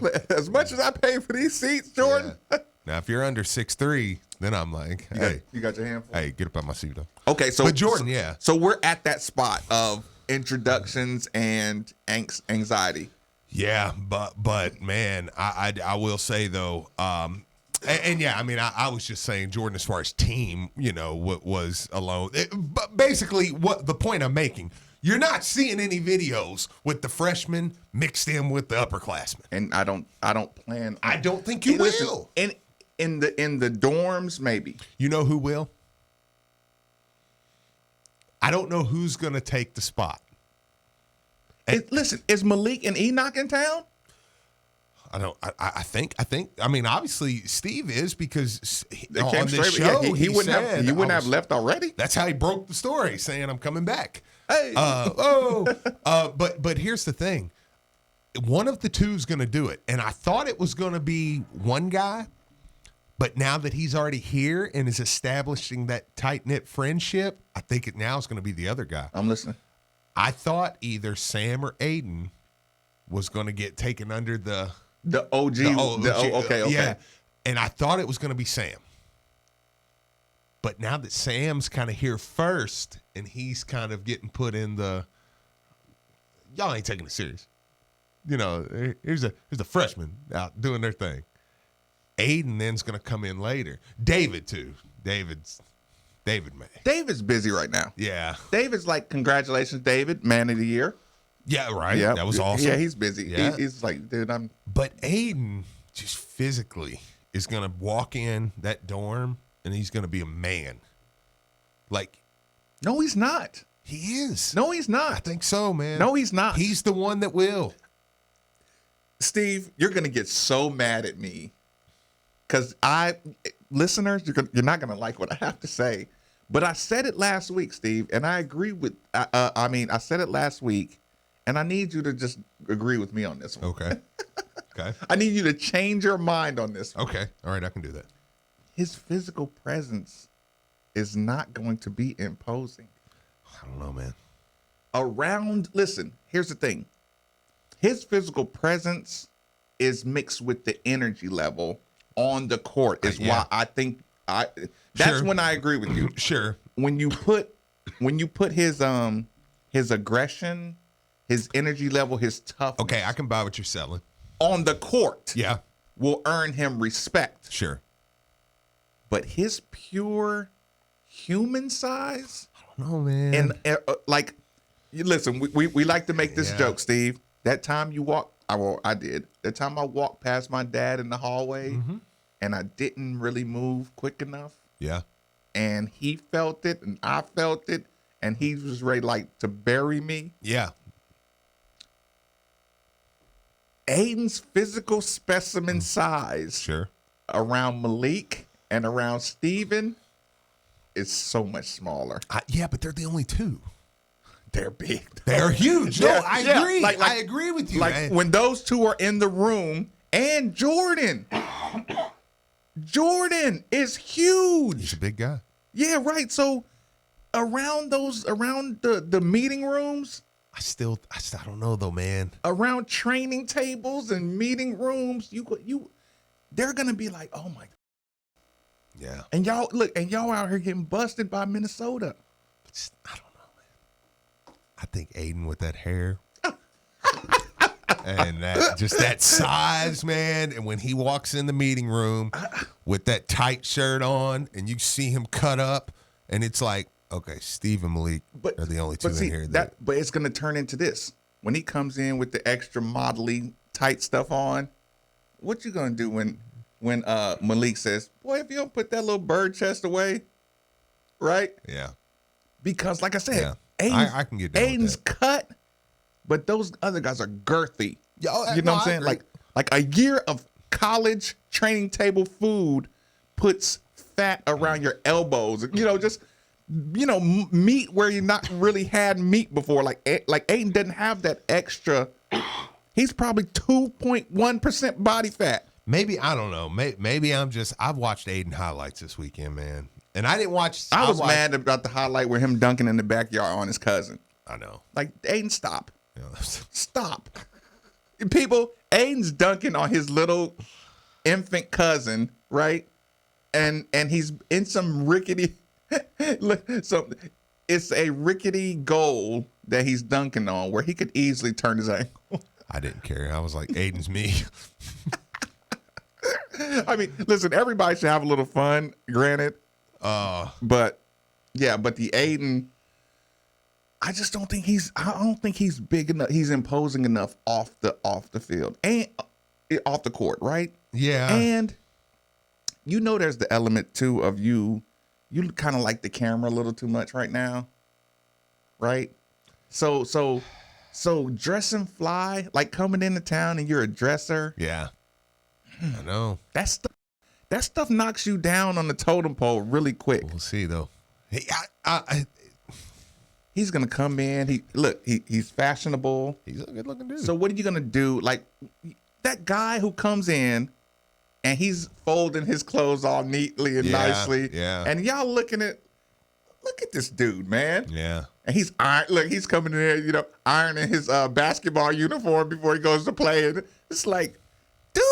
pay for these seats, Jordan. Yeah. Now, if you're under 6'3", then I'm like, hey. You got your hand full. Hey, get up out my seat, though. Okay, so. But Jordan, yeah. So we're at that spot of introductions and anxiety. Yeah, but man, I will say though, and yeah, I mean, I was just saying Jordan as far as team, was alone. But basically, what the point I'm making, you're not seeing any videos with the freshmen mixed in with the upperclassmen, and I don't plan. I don't think you will. In the dorms, maybe. You know who will? I don't know who's going to take the spot. Listen, is Malik and Enoch in town? I think. I mean, obviously Steve is because on this show he wouldn't have left already. That's how he broke the story, saying I'm coming back. Hey. But here's the thing: one of the two is going to do it, and I thought it was going to be one guy, but now that he's already here and is establishing that tight knit friendship, I think it now is going to be the other guy. I'm listening. I thought either Sam or Aiden was going to get taken under the OG. Okay. Yeah, and I thought it was going to be Sam. But now that Sam's kind of here first and he's kind of getting put in y'all ain't taking it serious. Here's the freshman out doing their thing. Aiden then's going to come in later. David too. David's man. David's busy right now. Yeah. David's like, congratulations, David, man of the year. Yeah, right. Yeah. That was awesome. Yeah, he's busy. Yeah. He's like, dude, But Aiden just physically is going to walk in that dorm and he's going to be a man. Like. No, he's not. He is. No, he's not. I think so, man. No, he's not. He's the one that will. Steve, you're going to get so mad at me because listeners, you're not going to like what I have to say. But I said it last week, Steve, and I agree with. I said it last week, and I need you to just agree with me on this one. Okay. Okay. I need you to change your mind on this one. Okay. All right, I can do that. His physical presence is not going to be imposing. I don't know, man. Listen, here's the thing. His physical presence is mixed with the energy level on the court. Is why I think that's when I agree with you. Sure. When you put his aggression, his energy level, his toughness. Okay, I can buy what you're selling. On the court. Yeah. Will earn him respect. Sure. But his pure human size. I don't know, man. And listen, we like to make this joke, Steve. That time you walked, I did. That time I walked past my dad in the hallway, and I didn't really move quick enough. Yeah. And he felt it, and I felt it, and he was ready like to bury me. Yeah. Aiden's physical specimen size around Malik and around Steven is so much smaller. Yeah, but they're the only two. They're big. They're huge. No, I agree. I agree with you. Like when those two are in the room, and Jordan is huge. He's a big guy. Yeah, right. So around the meeting rooms, I don't know though, man. Around training tables and meeting rooms, they're gonna be like, oh my. Yeah. And y'all out here getting busted by Minnesota. I don't know, man. I think Aiden with that hair. And that size, man. And when he walks in the meeting room with that tight shirt on and you see him cut up, and it's like, okay, Steve and Malik are the only two in here. But it's going to turn into this. When he comes in with the extra modelly tight stuff on, what you going to do when Malik says, boy, if you don't put that little bird chest away, right? Yeah. Because like I said, I can get down with Aiden's that. cut, but those other guys are girthy. You know what I'm saying? Agree. Like a year of college training table food puts fat around your elbows. Just meat where you not really had meat before. Like Aiden doesn't have that extra. He's probably 2.1% body fat. Maybe, I don't know. Maybe I've watched Aiden highlights this weekend, man. And I didn't watch. I was mad about the highlight with him dunking in the backyard on his cousin. I know. Like, Aiden, stop. Stop. People, Aiden's dunking on his little infant cousin, right? And he's in some rickety, it's a rickety goal that he's dunking on where he could easily turn his ankle. I didn't care. I was like, Aiden's me. I mean, listen, everybody should have a little fun, granted. But the Aiden, I don't think he's big enough. He's imposing enough off the field and off the court, right? Yeah. And there's the element too of you kind of like the camera a little too much right now, right? So dressing fly, like coming into town and you're a dresser. Yeah. I know. That stuff knocks you down on the totem pole really quick. We'll see though. He's gonna come in. He's fashionable. He's a good looking dude. So what are you gonna do? Like that guy who comes in and he's folding his clothes all neatly and nicely. Yeah. And y'all look at this dude, man. Yeah. And he's coming in there, ironing his basketball uniform before he goes to play. And it's like, dude.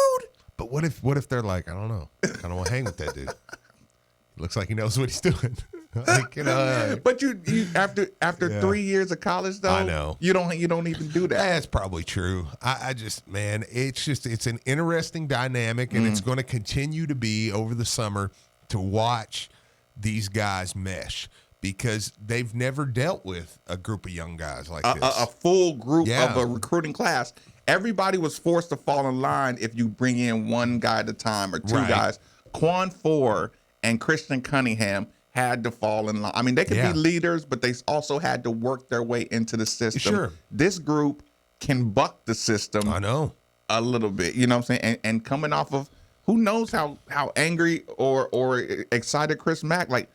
But what if they're like, I don't know, I kind of want to hang with that dude. He looks like he knows what he's doing. But you after 3 years of college though, I know you don't even do that. That's probably true. I just, man, it's an interesting dynamic, and it's going to continue to be over the summer to watch these guys mesh, because they've never dealt with a group of young guys like this. A full group of a recruiting class. Everybody was forced to fall in line if you bring in one guy at a time or two guys. Quan Ford and Christian Cunningham had to fall in line. I mean, they could be leaders, but they also had to work their way into the system. Sure. This group can buck the system. I know. A little bit. You know what I'm saying? And coming off of who knows how angry or excited Chris Mack, like,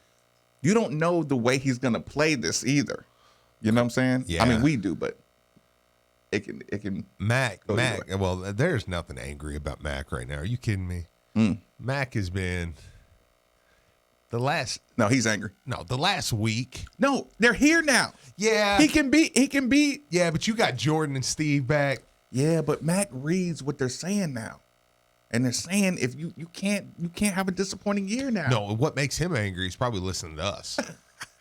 you don't know the way he's going to play this either. You know what I'm saying? Yeah. I mean, we do, but it can Mac. Well, there's nothing angry about Mac right now. Are you kidding me? Mac has been No, he's angry. No, the last week. No, they're here now. Yeah. He can be. Yeah, but you got Jordan and Steve back. Yeah, but Mac reads what they're saying now. And they're saying if you can't have a disappointing year now. No, what makes him angry is probably listening to us.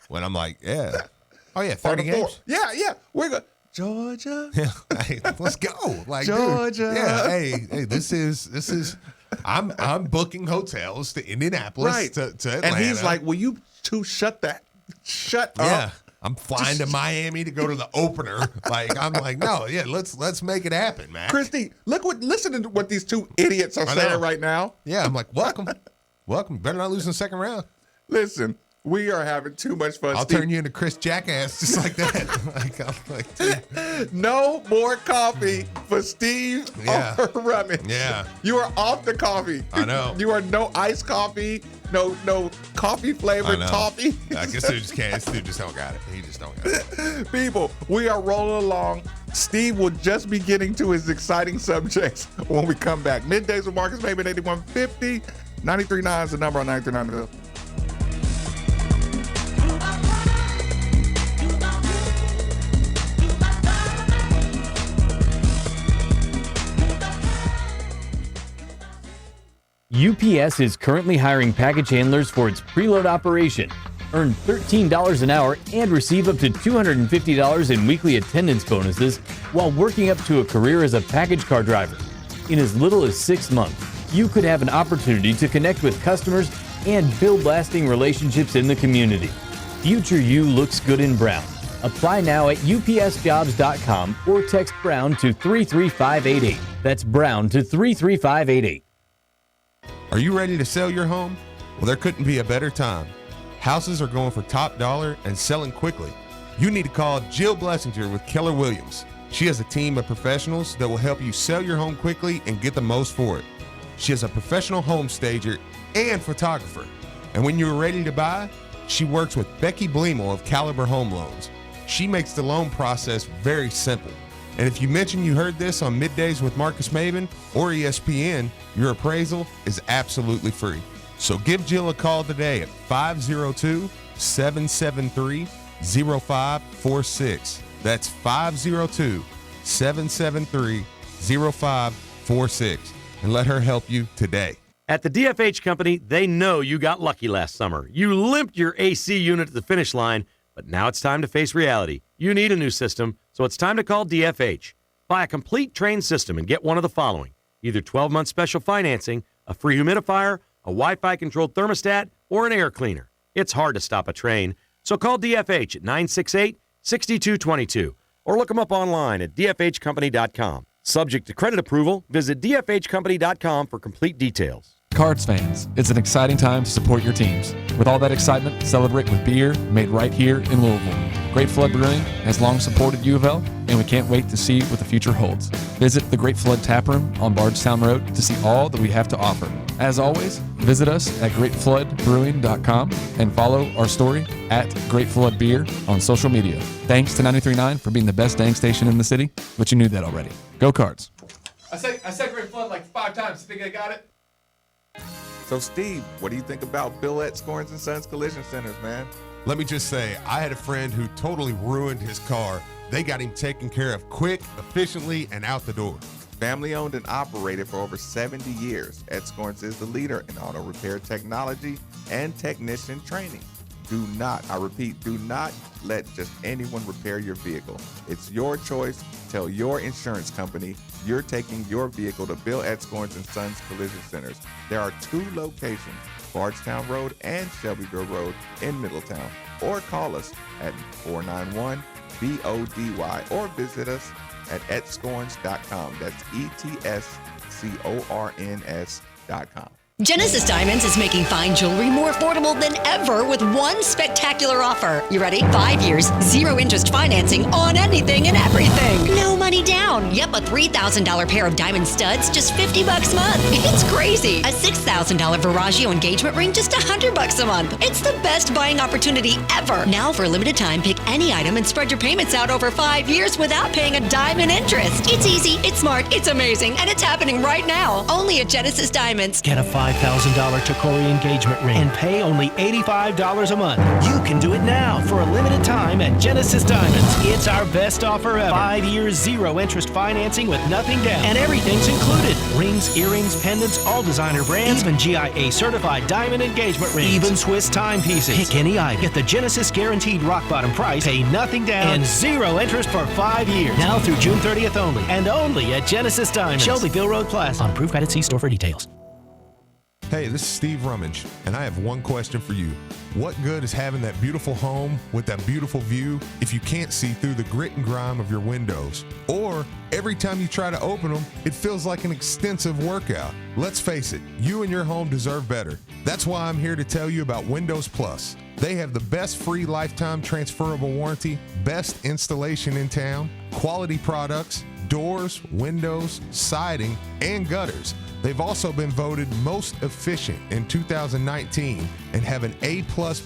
When I'm like, 30 games. Yeah. We're going Georgia. Yeah, hey, let's go. Like, Georgia. Dude, yeah, hey, this is I'm booking hotels to Indianapolis to Atlanta. And he's like, "Will you two shut up?" Yeah. I'm flying to Miami to go to the opener. Like, I'm like, no, let's make it happen, man. Christy, listen to what these two idiots are saying right now. Yeah, I'm like, welcome. Better not lose in the second round. Listen, we are having too much fun. I'll turn you into Chris Jackass just like that. No more coffee for Steve or Rummage. Yeah. You are off the coffee. I know. You are no iced coffee, no coffee flavored toffee. I guess dude just can't. This dude just don't got it. He just don't got it. People, we are rolling along. Steve will just be getting to his exciting subjects when we come back. Middays with Marcus Maben, 8150. 93.9 is the number on 93.9 The Ville. UPS is currently hiring package handlers for its preload operation. Earn $13 an hour and receive up to $250 in weekly attendance bonuses while working up to a career as a package car driver. In as little as 6 months, you could have an opportunity to connect with customers and build lasting relationships in the community. Future you looks good in brown. Apply now at upsjobs.com or text Brown to 33588. That's Brown to 33588. Are you ready to sell your home? Well, there couldn't be a better time. Houses are going for top dollar and selling quickly. You need to call Jill Blessinger with Keller Williams. She has a team of professionals that will help you sell your home quickly and get the most for it. She is a professional home stager and photographer. And when you're ready to buy, she works with Becky Bleemel of Caliber Home Loans. She makes the loan process very simple. And if you mention you heard this on Middays with Marcus Maben or ESPN, your appraisal is absolutely free. So give Jill a call today at 502-773-0546. That's 502-773-0546. And let her help you today. At the DFH Company, they know you got lucky last summer. You limped your AC unit to the finish line, but now it's time to face reality. You need a new system, so it's time to call DFH. Buy a complete Trane system and get one of the following: either 12-month special financing, a free humidifier, a Wi-Fi controlled thermostat, or an air cleaner. It's hard to stop a Trane, so call DFH at 968-6222 or look them up online at dfhcompany.com. Subject to credit approval, visit dfhcompany.com for complete details. Cards fans, it's an exciting time to support your teams. With all that excitement, celebrate with beer made right here in Louisville. Great Flood Brewing has long supported U of L, and we can't wait to see what the future holds. Visit the Great Flood Tap Room on Bardstown Road to see all that we have to offer. As always, visit us at greatfloodbrewing.com and follow our story at Great Flood Beer on social media. Thanks to 93.9 for being the best dang station in the city, but you knew that already. Go Cards. I said Great Flood like 5 times. Think I got it? So, Steve, what do you think about Bill at Scorns & Sons Collision Centers, man? Let me just say, I had a friend who totally ruined his car. They got him taken care of quick, efficiently, and out the door. Family owned and operated for over 70 years, Ed Scorns is the leader in auto repair technology and technician training. Do not let just anyone repair your vehicle. It's your choice. Tell your insurance company you're taking your vehicle to Bill at Scorns & Sons Collision Centers. There are 2 locations, Bardstown Road and Shelbyville Road in Middletown. Or call us at 491-BODY or visit us at etscorns.com. That's ETSCORNS.com. Genesis Diamonds is making fine jewelry more affordable than ever with one spectacular offer. You ready? 5 years, 0 interest financing on anything and everything. No money down. Yep, a $3,000 pair of diamond studs, just $50 a month. It's crazy. A $6,000 Veragio engagement ring, just $100 a month. It's the best buying opportunity ever. Now for a limited time, pick any item and spread your payments out over 5 years without paying a dime in interest. It's easy, it's smart, it's amazing, and it's happening right now. Only at Genesis Diamonds. Get a $5,000 Tacori engagement ring and pay only $85 a month. You can do it now for a limited time at Genesis Diamonds. It's our best offer ever. 5 years, 0 interest financing with nothing down. And everything's included. Rings, earrings, pendants, all designer brands, even GIA certified diamond engagement rings. Even Swiss timepieces. Pick any item. Get the Genesis guaranteed rock bottom price, pay nothing down, and 0 interest for 5 years. Now through June 30th only. And only at Genesis Diamonds. Shelbyville Road Plaza. On approved credit, see store for details. Hey, this is Steve Rummage, and I have one question for you. What good is having that beautiful home with that beautiful view if you can't see through the grit and grime of your windows? Or every time you try to open them, it feels like an extensive workout. Let's face it, you and your home deserve better. That's why I'm here to tell you about Windows Plus. They have the best free lifetime transferable warranty, best installation in town, quality products, doors, windows, siding, and gutters. They've also been voted most efficient in 2019 and have an A+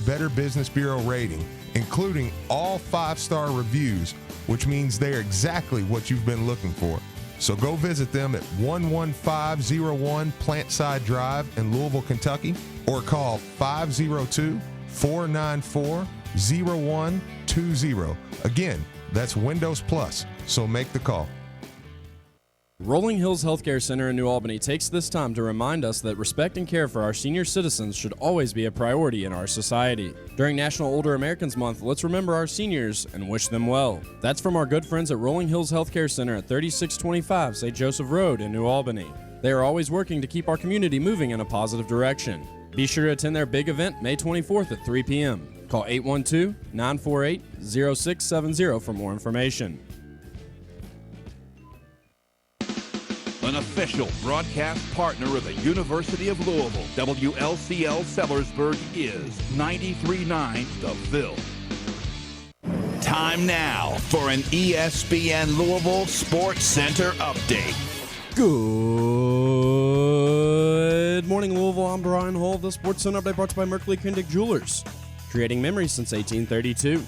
Better Business Bureau rating, including all 5-star reviews, which means they're exactly what you've been looking for. So go visit them at 11501 Plantside Drive in Louisville, Kentucky, or call 502-494-0120. Again, that's Windows Plus, so make the call. Rolling Hills Healthcare Center in New Albany takes this time to remind us that respect and care for our senior citizens should always be a priority in our society. During National Older Americans Month, let's remember our seniors and wish them well. That's from our good friends at Rolling Hills Healthcare Center at 3625 St. Joseph Road in New Albany. They are always working to keep our community moving in a positive direction. Be sure to attend their big event May 24th at 3 p.m. Call 812-948-0670 for more information. An official broadcast partner of the University of Louisville, WLCL Sellersburg is 93.9 The Ville. Time now for an ESPN Louisville Sports Center update. Good morning, Louisville. I'm Brian Hall. The Sports Center update brought to you by Merkley Kindig Jewelers, creating memories since 1832.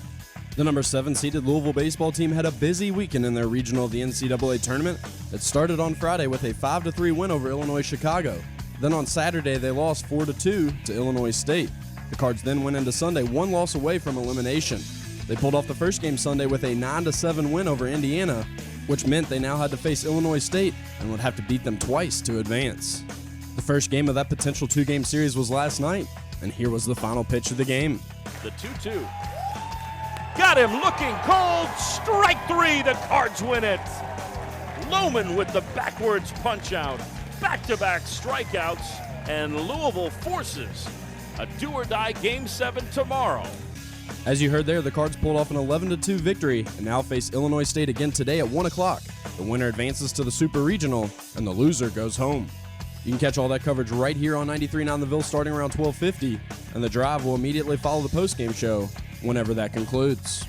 The number 7 seeded Louisville baseball team had a busy weekend in their regional of the NCAA tournament. It started on Friday with a 5-3 win over Illinois Chicago. Then on Saturday, they lost 4-2 to Illinois State. The Cards then went into Sunday one loss away from elimination. They pulled off the first game Sunday with a 9-7 win over Indiana, which meant they now had to face Illinois State and would have to beat them twice to advance. The first game of that potential 2-game series was last night, and here was the final pitch of the game. The 2-2. Got him looking cold. Strike 3. The Cards win it. Lohman with the backwards punch out. Back-to-back strikeouts. And Louisville forces a do-or-die Game 7 tomorrow. As you heard there, the Cards pulled off an 11-2 victory and now face Illinois State again today at 1 o'clock. The winner advances to the Super Regional, and the loser goes home. You can catch all that coverage right here on 93.9 The Ville starting around 12:50, and the drive will immediately follow the postgame show whenever that concludes.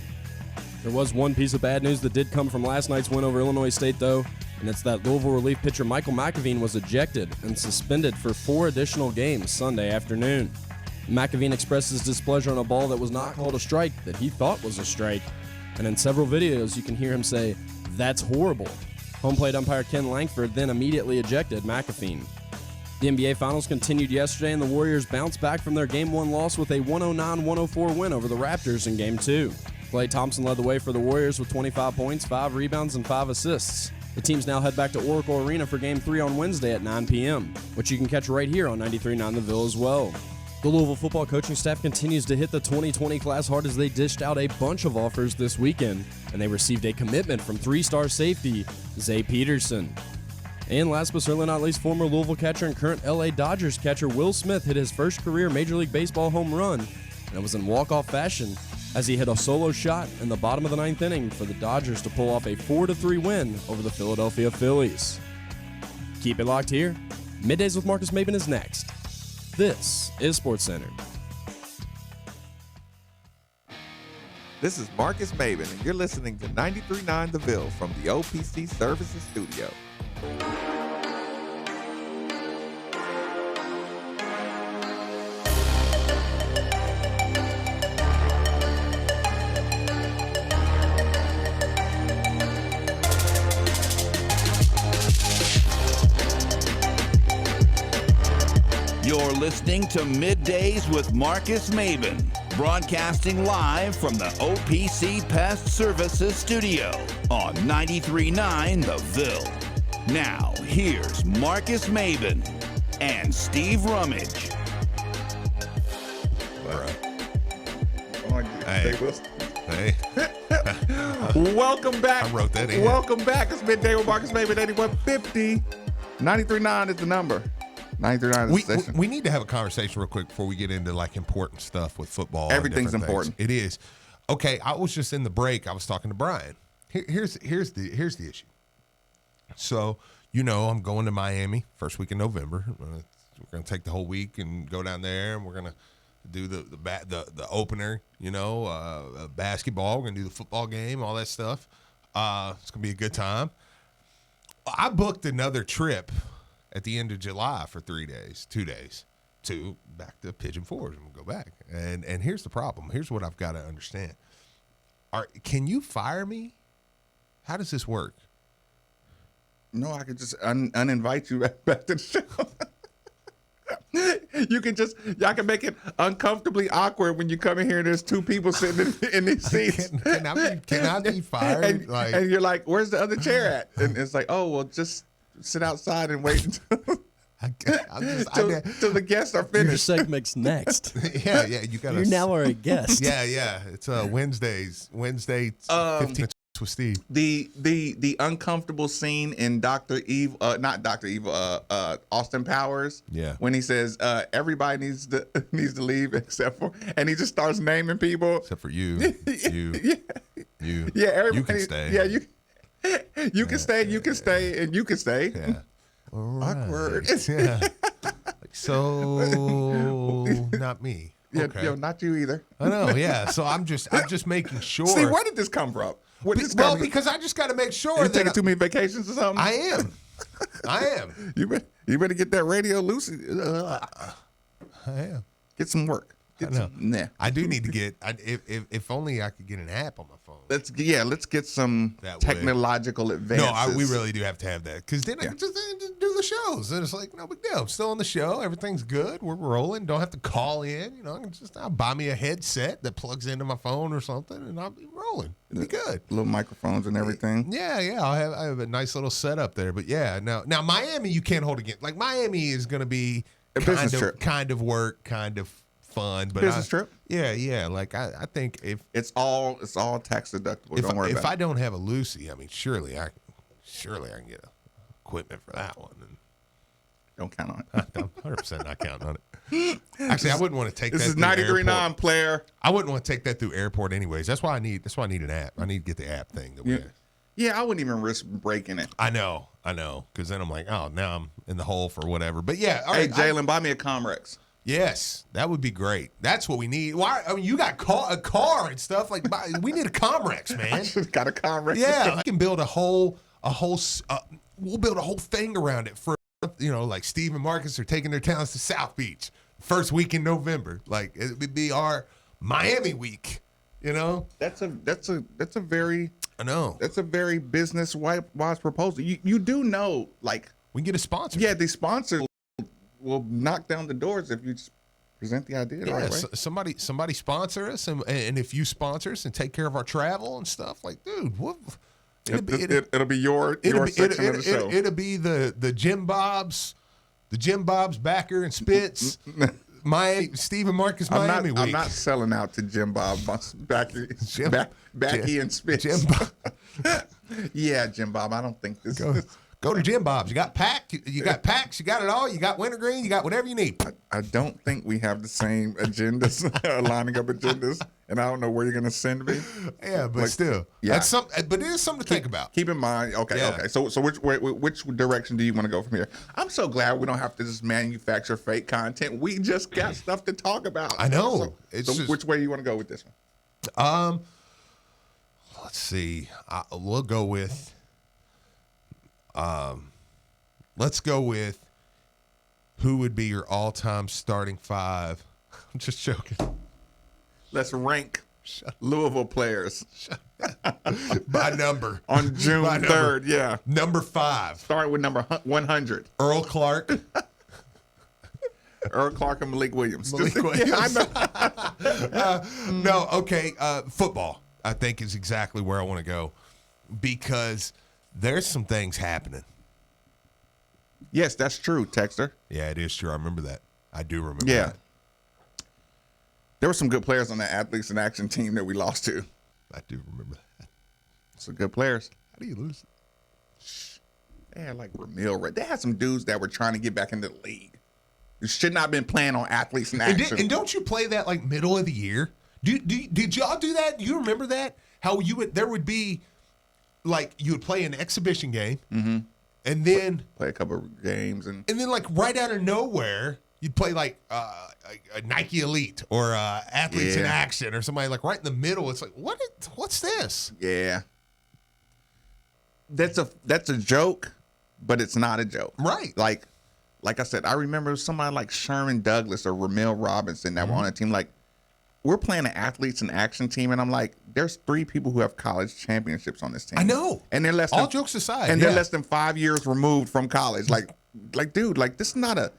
There was one piece of bad news that did come from last night's win over Illinois State, though, and it's that Louisville relief pitcher Michael McAveen was ejected and suspended for 4 additional games Sunday afternoon. McAveen expressed his displeasure on a ball that was not called a strike that he thought was a strike, and in several videos you can hear him say, "That's horrible." Home plate umpire Ken Langford then immediately ejected McAfee. The NBA Finals continued yesterday, and the Warriors bounced back from their Game 1 loss with a 109-104 win over the Raptors in Game 2. Klay Thompson led the way for the Warriors with 25 points, 5 rebounds, and 5 assists. The teams now head back to Oracle Arena for Game 3 on Wednesday at 9 p.m., which you can catch right here on 93.9 The Ville as well. The Louisville football coaching staff continues to hit the 2020 class hard as they dished out a bunch of offers this weekend, and they received a commitment from 3-star safety Zay Peterson. And last but certainly not least, former Louisville catcher and current LA Dodgers catcher Will Smith hit his first career Major League Baseball home run, and it was in walk-off fashion as he hit a solo shot in the bottom of the 9th inning for the Dodgers to pull off a 4-3 win over the Philadelphia Phillies. Keep it locked here. Middays with Marcus Maben is next. This is SportsCenter. This is Marcus Maben, and you're listening to 93.9 The Ville from the OPC Services Studio. You're listening to Middays with Marcus Maben, broadcasting live from the OPC Pest Services Studio on 93.9 The Ville. Now, here's Marcus Maben and Steve Rummage. Hey. Welcome back. I wrote that in. Welcome back. It's Midday with Marcus Maben, 8150. 93.9 is the number. 93.9. We need to have a conversation real quick before we get into like important stuff with football. and Everything's different important. things. It is. Okay, I was just in the break. I was talking to Brian. Here's the issue. So I'm going to Miami first week in November. We're going to take the whole week and go down there, and we're going to do the opener. Basketball. We're going to do the football game, all that stuff. It's going to be a good time. I booked another trip at the end of July for 2 days, back to Pigeon Forge, and we'll go back. And here's the problem. Here's what I've got to understand. Can you fire me? How does this work? No, I could just uninvite you back to the show. You can y'all can make it uncomfortably awkward when you come in here and there's two people sitting in these seats. Can I be fired? And you're like, where's the other chair at? And it's like, oh, well, just sit outside and wait until the guests are finished. Your segment's next. Yeah, you got. You now are a guest. Yeah. It's Wednesday, 15 minutes with Steve. The uncomfortable scene in Austin Powers. Yeah. When he says everybody needs to leave except for, and he just starts naming people except for you. You. Yeah, everybody. You can stay. Yeah, you can stay. You can stay, and you can stay. Yeah. Right. Awkward. Yeah. So not me. Yeah, Okay. not you either. I know. Yeah. So I'm just making sure. See, where did this come from? Because I just got to make sure. You taking too many vacations or something? I am. You better get that radio loose. I am. Get some work. I do need to get. If only I could get an app on my phone. Let's get some technological advances. No, we really do have to have that because then I can just do the shows. And it's like no big deal. I'm still on the show. Everything's good. We're rolling. Don't have to call in. I can just buy me a headset that plugs into my phone or something, and I'll be rolling. It'll be good. Little microphones and everything. Yeah. I have a nice little setup there. But yeah, now Miami you can't hold against. Like Miami is going to be a business trip, kind of work, kind of fun, but business trip. Yeah. Like I think if it's all tax deductible. Don't worry about it. If I don't have a Lucy, I mean, surely I can get equipment for that one. And don't count on it. I'm 100% not counting on it. Actually, I wouldn't want to take this that. This is 93.9 player. I wouldn't want to take that through airport anyways. That's why I need an app. I need to get the app thing. Yeah, I wouldn't even risk breaking it. I know. Because then I'm like, oh, now I'm in the hole for whatever. But yeah, all right. Hey, Jalen, buy me a Comrex. Yes, that would be great. That's what we need. Why? I mean, you got a car and stuff. Like, we need a Comrex, man. I just got a Comrex. Yeah, we can build we'll build a whole thing around it for, like Steve and Marcus are taking their talents to South Beach first week in November. Like, it would be our Miami week. That's a very. I know. That's a very business-wise proposal. You do know, like, we can get a sponsor. Yeah, the sponsor will knock down the doors if you just present the idea the right way. Somebody sponsor us, and if you sponsor us and take care of our travel and stuff, like, dude, it'll be your section of the show. It'll be the Jim Bob's backer and Spitz. Steve and Marcus Miami week. I'm not selling out to Jim Bob Backy and Spitz. Jim Bob. Yeah, Jim Bob. I don't think this. Go to Jim Bob's. You got pack. You got packs. You got it all. You got wintergreen. You got whatever you need. I don't think we have the same agendas, lining up agendas, and I don't know where you're going to send me. Yeah, but still, that's but it is something to think about. Keep in mind. Okay. So which direction do you want to go from here? I'm so glad we don't have to just manufacture fake content. We just got stuff to talk about. I know. So which way do you want to go with this one? Let's see. We'll go with. Let's go with who would be your all-time starting five. I'm just joking. Let's rank Louisville players by number on June 3rd. Yeah, number 5. Starting with number 100. Earl Clark. Earl Clark and Malik Williams. Yeah, I know. No, okay. Football, I think, is exactly where I want to go because there's some things happening. Yes, that's true, Texter. Yeah, it is true. I remember that. I do remember that. There were some good players on that Athletes in Action team that we lost to. I do remember that. Some good players. How do you lose? They had like Ramil. They had some dudes that were trying to get back into the league. You should not have been playing on athletes in action. And don't you play that like middle of the year? Did y'all do that? Do you remember that? How there would be like you would play an exhibition game, and then play a couple of games, and then like right out of nowhere you'd play like a Nike Elite or Athletes in Action or somebody like right in the middle. It's like what's this? Yeah, that's a joke, but it's not a joke, right? Like I said, I remember somebody like Sherman Douglas or Ramil Robinson that were on a team. Like, we're playing an Athletes in Action team, and I'm like, there's 3 people who have college championships on this team. I know, and they're less. All jokes aside, and they're less than 5 years removed from college. Like, dude, like this is not an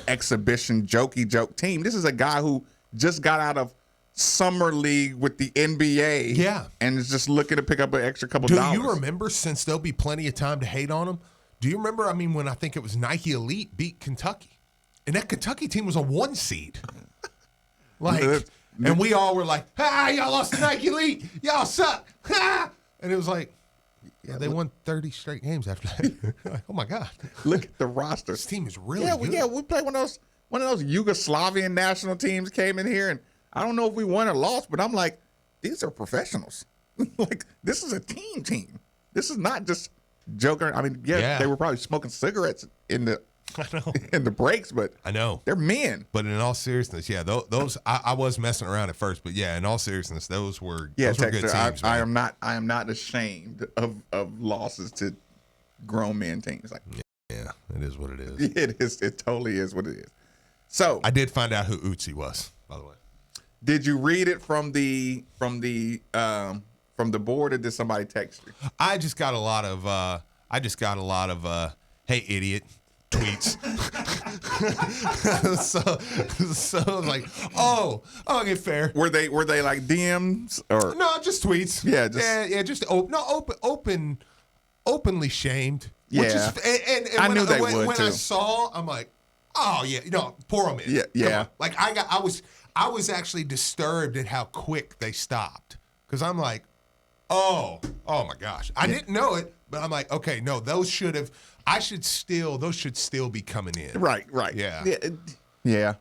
exhibition joke team. This is a guy who just got out of summer league with the NBA. Yeah, and is just looking to pick up an extra couple Do dollars. you remember? Since there'll be plenty of time to hate on them. Do you remember? I mean, when I think it was Nike Elite beat Kentucky, and that Kentucky team was a 1 seed. And we all were like, y'all lost to Nike Elite. Y'all suck. And it was like, they won 30 straight games after that. Like, oh my God. Look at the roster. This team is really good. Yeah, we played one of those Yugoslavian national teams came in here, and I don't know if we won or lost, but I'm like, these are professionals. Like, this is a team. This is not just joker. I mean, they were probably smoking cigarettes in the breaks, but I know they're men. But in all seriousness, those I was messing around at first, but in all seriousness, those were good teams. I am not ashamed of losses to grown men teams. Like, yeah, it is what it is. It is. It totally is what it is. So I did find out who Uzi was, by the way. Did you read it from the board, or did somebody text you? I just got a lot of hey idiot tweets. so like, okay, fair. Were they like DMs or no, just tweets? Yeah, just openly shamed. Yeah, which is, and I knew they would when too. I saw, I'm like, oh yeah, pour them in. Yeah. Like I was actually disturbed at how quick they stopped, because I'm like, oh my gosh, I didn't know it, but I'm like, okay, no, those should still be coming in. Right. Yeah.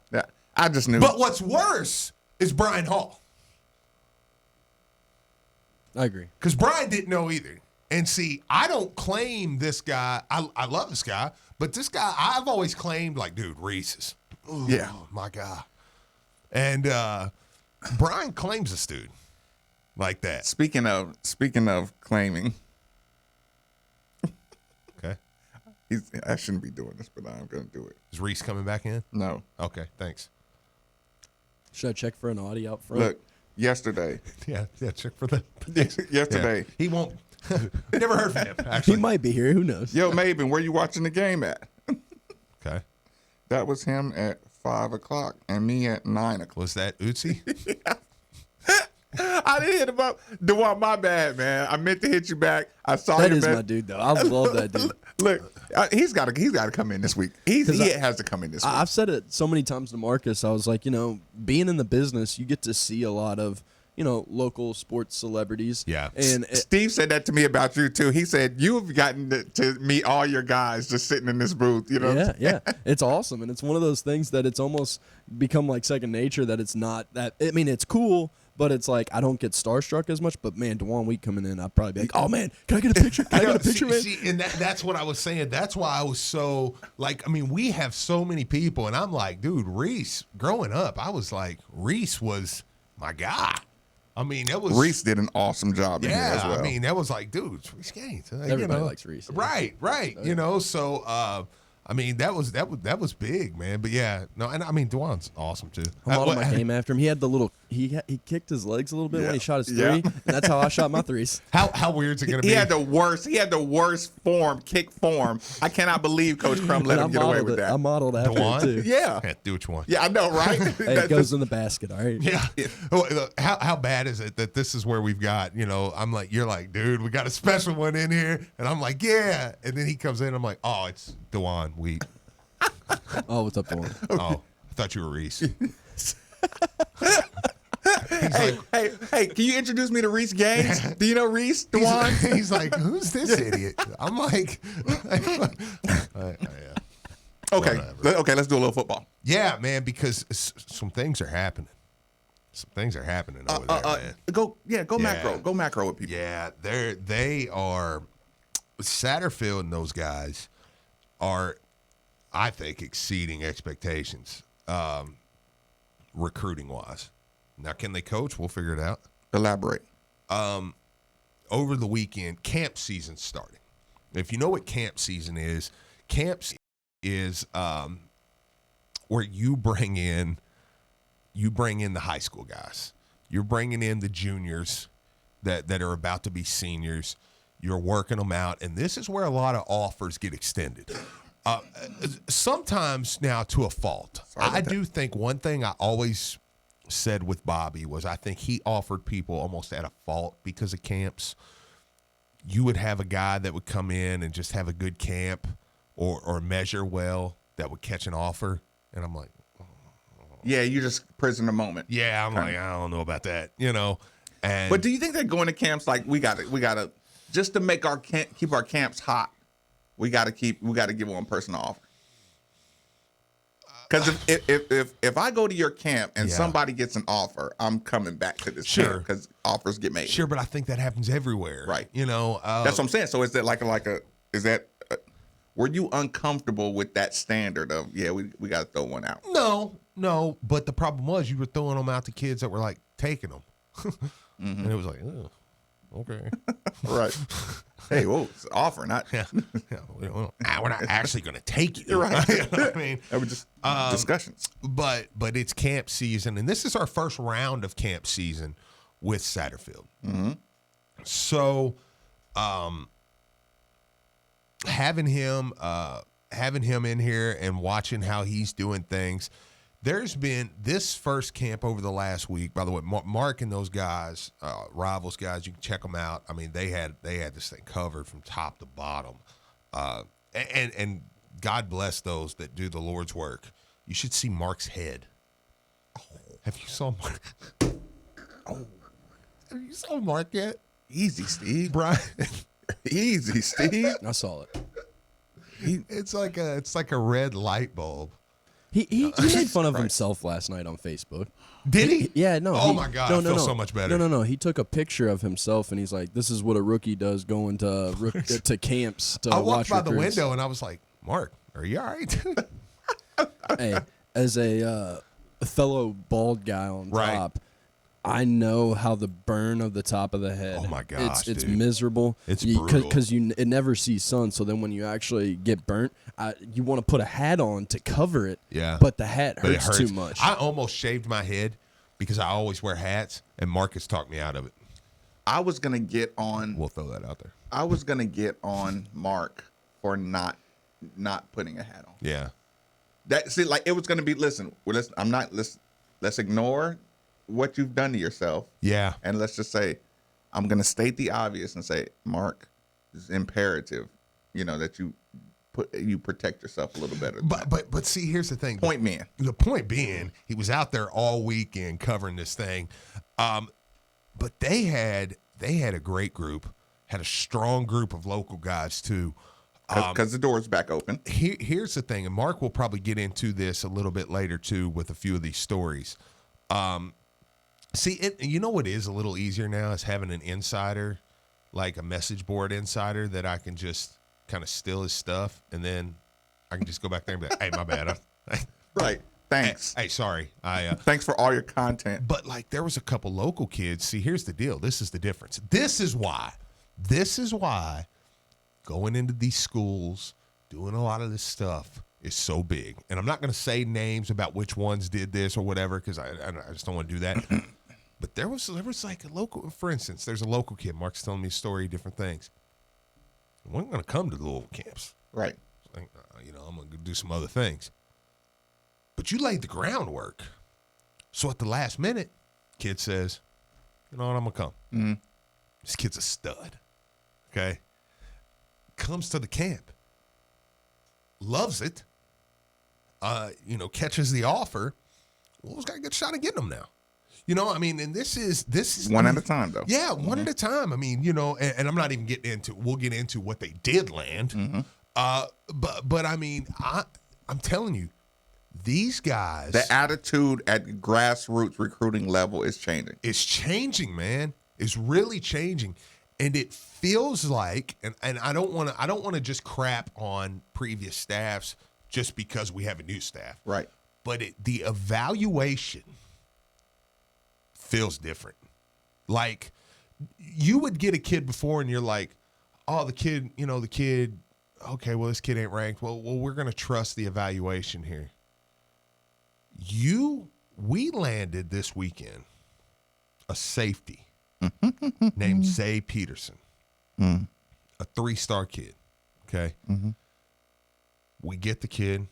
I just knew. But what's worse is Brian Hall. I agree. Because Brian didn't know either. And see, I don't claim this guy. I love this guy, but this guy, I've always claimed, like, dude, Reese's. Ooh, yeah. My God. And Brian claims this dude like that. Speaking of claiming. Okay. I shouldn't be doing this, but I'm going to do it. Is Reese coming back in? No. Okay, thanks. Should I check for an Audi out front? Look, yesterday. Yeah, check for the. Yesterday. Yeah. He won't. Never heard from him, actually. He might be here. Who knows? Yo, Maven, where you watching the game at? Okay. That was him at 5 o'clock and me at 9 o'clock. Was that Uzi? Yeah. I didn't hit him up. DeJuan, my bad, man. I meant to hit you back. I saw that you. That is my dude, though. I love that dude. Look, he's got to come in this week. He has to come in this week. I've said it so many times to Marcus. I was like, being in the business, you get to see a lot of, local sports celebrities. Yeah. And Steve said that to me about you too. He said you've gotten to meet all your guys just sitting in this booth. Yeah. It's awesome, and it's one of those things that it's almost become like second nature. That it's not that. I mean, it's cool. But it's like I don't get starstruck as much. But man, DeJuan Week coming in, I'd probably be like, "Oh man, can I get a picture? Can I get a picture, man?" See, and that's what I was saying. That's why I was so like. I mean, we have so many people, and I'm like, dude, Reese. Growing up, I was like, Reese was my guy. I mean, that was Reese did an awesome job. in here as well. I mean, that was like, dude, it's Reese Gaines. Everybody likes Reese. Yeah. Right. So. I mean, that was big, man. But yeah, no, and I mean, DeJuan's awesome too. I modeled my game after him. He had the little he kicked his legs a little bit when he shot his three, and that's how I shot my threes. How weird is it gonna be? He had the worst kick form. I cannot believe Coach Crum let him get away with that. I modeled after him too. Yeah, do what you want. Yeah, I know, right? Hey, it goes in the basket, all right. Yeah. How bad is it that this is where we've got? I'm like, you're like, dude, we got a special one in here, and I'm like, yeah, and then he comes in, I'm like, oh, it's DeJuan Week. Oh, what's up, DeJuan? Oh, I thought you were Reese. Hey, can you introduce me to Reese Gaines? Do you know Reese, DeJuan? He's like, who's this idiot? I'm like, okay, let's do a little football. Yeah, man, because some things are happening. Some things are happening over there, man. Go macro. Go macro with people. Yeah, they are. Satterfield and those guys are, I think, exceeding expectations, recruiting wise. Now, can they coach? We'll figure it out. Elaborate. Over the weekend, camp season's starting. If you know what camp season is where you bring in the high school guys. You're bringing in the juniors that are about to be seniors. You're working them out, and this is where a lot of offers get extended. Sometimes now to a fault. I do think one thing I always said with Bobby was I think he offered people almost at a fault because of camps. You would have a guy that would come in and just have a good camp or measure well that would catch an offer, and I'm like, yeah, you just prison the moment. yeah, I'm like, I don't know about that, you know. And But do you think they're going to camps like we got to just to make keep our camps hot? We got to give one person an offer. Because if I go to your camp and somebody gets an offer, I'm coming back to this camp because offers get made. Sure, but I think that happens everywhere, Right. You know, That's what I'm saying. So is that were you uncomfortable with that standard of we got to throw one out? No, but the problem was you were throwing them out to kids that were like taking them, and it was like, oh, okay, right. Hey, whoa, it's an offer, not we're not actually going to take you. You're right. You know what I mean, that was just discussions. But it's camp season, and this is our first round of camp season with Satterfield. Mm-hmm. So, having him in here and watching how he's doing things. There's been this first camp over the last week. By the way, Mark and those guys, Rivals guys, you can check them out. I mean, they had this thing covered from top to bottom, and God bless those that do the Lord's work. You should see Mark's head. Have you saw Mark? Have you saw Mark yet? Easy, Steve. Brian. Easy, Steve. I saw it. It's like a red light bulb. He made fun of himself last night on Facebook. Did he? Yeah, no. Oh my God, I feel so much better. No. He took a picture of himself and he's like, "This is what a rookie does going to camps to I watch walked by the recruits." window and I was like, "Mark, are you all right?" Hey, as a fellow bald guy on top, I know how the burn of the top of the head. Oh my gosh, it's dude. miserable. It's brutal because it never sees sun. So then when you actually get burnt, you want to put a hat on to cover it. Yeah, but the hat But it hurts too much. I almost shaved my head because I always wear hats, and Marcus talked me out of it. I was gonna get on. We'll throw that out there. I was gonna get on Mark for not putting a hat on. Yeah. It was gonna be. Listen. Let's ignore what you've done to yourself. Yeah. And let's just say, I'm gonna state the obvious and say, Mark, it's imperative, that you protect yourself a little better. But see, here's the thing. The point being, he was out there all weekend covering this thing. But they had a great group, had a strong group of local guys too. Because the door's back open. Here's the thing, and Mark will probably get into this a little bit later too with a few of these stories. You know what is a little easier now is having an insider, like a message board insider that I can just kind of steal his stuff, and then I can just go back there and be like, "Hey, my bad." Right. Thanks. Hey, sorry. Thanks for all your content. But there was a couple local kids. See, here's the deal. This is the difference. This is why going into these schools, doing a lot of this stuff is so big. And I'm not going to say names about which ones did this or whatever because I just don't want to do that. But there was like a local, for instance, there's a local kid. Mark's telling me a story, different things. I wasn't going to come to the Louisville camps. Right. I'm going to do some other things. But you laid the groundwork. So at the last minute, kid says, "You know what, I'm going to come." Mm-hmm. This kid's a stud. Okay? Comes to the camp. Loves it. Catches the offer. Well, got a good shot at getting them now. And this is one at a time, though. Yeah, one at a time. And I'm not even getting into. We'll get into what they did land. Mm-hmm. But I'm telling you, These guys, the attitude at grassroots recruiting level is changing. It's changing, man. It's really changing. And it feels like, and I don't want to just crap on previous staffs just because we have a new staff. Right. But the evaluation feels different. Like, you would get a kid before and you're like, oh, the kid, okay, well, this kid ain't ranked. Well, we're going to trust the evaluation here. We landed this weekend a safety named Zay Peterson, a 3-star kid. Okay. Mm-hmm. We get the kid. You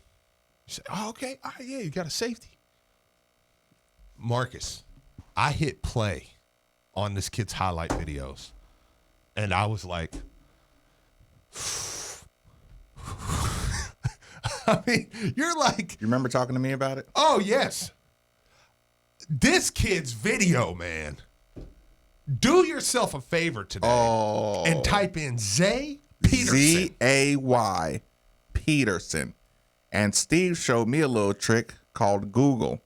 say, oh, okay. All right, yeah, you got a safety. Marcus, I hit play on this kid's highlight videos, and I was like, I mean, you're like. You remember talking to me about it? Oh, yes. This kid's video, man. Do yourself a favor today and type in Zay Peterson. Z-A-Y Peterson. And Steve showed me a little trick called Google.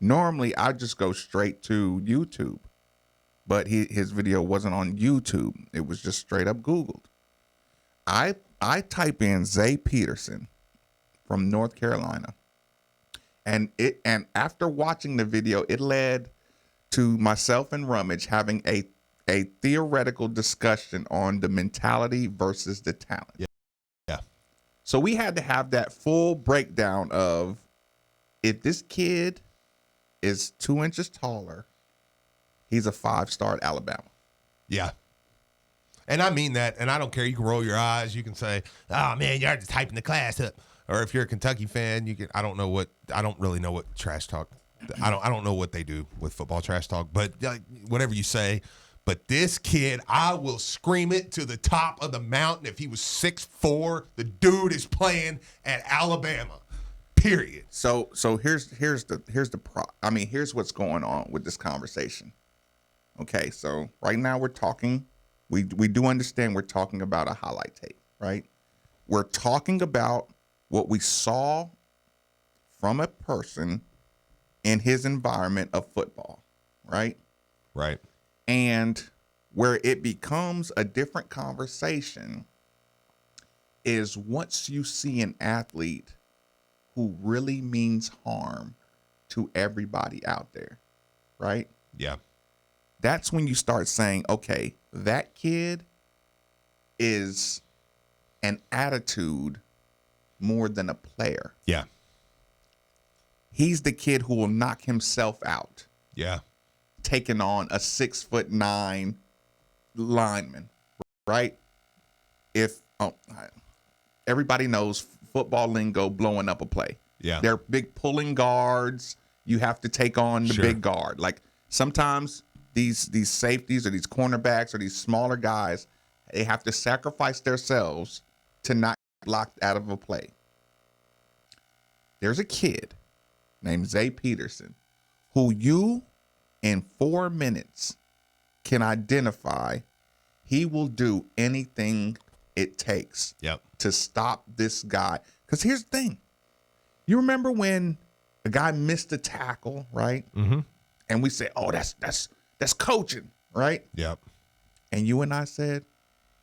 Normally, I just go straight to YouTube. But his video wasn't on YouTube. It was just straight up Googled. I type in Zay Peterson from North Carolina. And after watching the video, it led to myself and Rummage having a theoretical discussion on the mentality versus the talent. Yeah. So we had to have that full breakdown of, if this kid is 2 inches taller, he's a 5-star at Alabama. Yeah. And I mean that, and I don't care. You can roll your eyes. You can say, oh, man, you're just hyping the class up. Or if you're a Kentucky fan, you can. I don't really know what trash talk. I don't know what they do with football trash talk. But whatever you say. But this kid, I will scream it to the top of the mountain. If he was 6'4", the dude is playing at Alabama. Period. So here's what's going on with this conversation. Okay, so right now we're talking. We do understand we're talking about a highlight tape, right? We're talking about what we saw from a person in his environment of football, right? Right. And where it becomes a different conversation is once you see an athlete who really means harm to everybody out there, right? Yeah. That's when you start saying, okay, that kid is an attitude more than a player. Yeah. He's the kid who will knock himself out. Yeah. Taking on a 6'9" lineman, right? Everybody knows football lingo, blowing up a play. Yeah. They're big pulling guards. You have to take on the big guard. Like sometimes these safeties or these cornerbacks or these smaller guys, they have to sacrifice themselves to not get blocked out of a play. There's a kid named Zay Peterson who you in 4 minutes can identify he will do anything it takes to stop this guy. Because here's the thing. You remember when a guy missed a tackle, right? Mm-hmm. And we say, oh, that's coaching, right? Yep. And you and I said,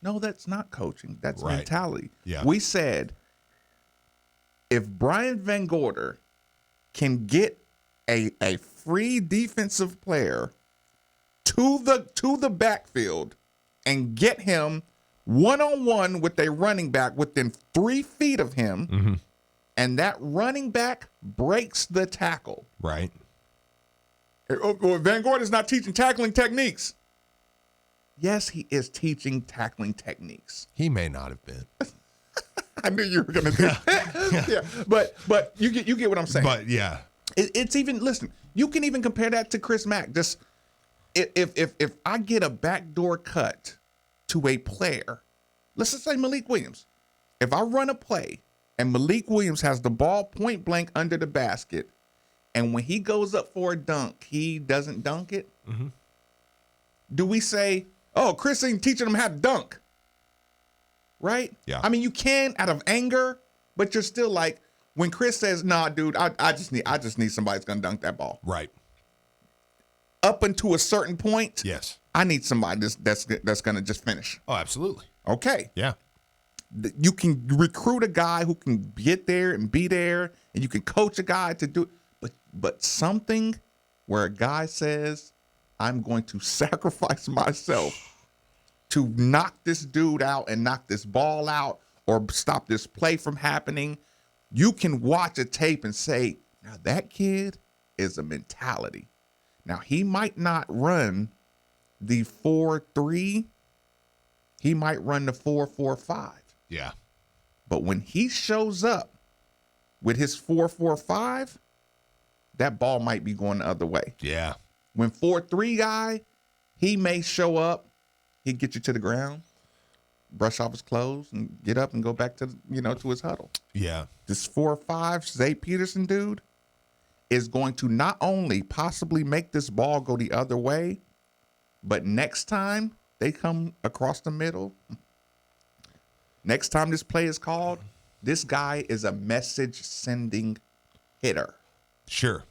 no, that's not coaching. That's mentality. Yeah. We said, if Brian Van Gorder can get a free defensive player to the backfield and get him one-on-one with a running back within 3 feet of him, and that running back breaks the tackle. Right. Van Gorder's not teaching tackling techniques. Yes, he is teaching tackling techniques. He may not have been. I knew you were going to do that. Yeah. But you get what I'm saying. But yeah. It's even, listen, you can even compare that to Chris Mack. Just if I get a backdoor cut to a player, let's just say Malik Williams. If I run a play and Malik Williams has the ball point blank under the basket, and when he goes up for a dunk, he doesn't dunk it, do we say, oh, Chris ain't teaching him how to dunk? Right? Yeah. I mean, you can out of anger, but you're still like, when Chris says, "Nah, dude, I just need somebody that's gonna dunk that ball." Right. Up until a certain point, yes, I need somebody that's gonna just finish. Oh, absolutely. Okay. Yeah. You can recruit a guy who can get there and be there, and you can coach a guy to do. But something where a guy says, "I'm going to sacrifice myself to knock this dude out and knock this ball out or stop this play from happening," you can watch a tape and say, "Now that kid is a mentality." Now he might not run the 4-3. He might run the 4-4-5. Yeah. But when he shows up with his 4-4-5, that ball might be going the other way. Yeah. When 4-3 guy, he may show up, he'd get you to the ground, brush off his clothes, and get up and go back to to his huddle. Yeah. This 4-5 Zay Peterson dude is going to not only possibly make this ball go the other way, but next time they come across the middle, next time this play is called, this guy is a message-sending hitter. Sure.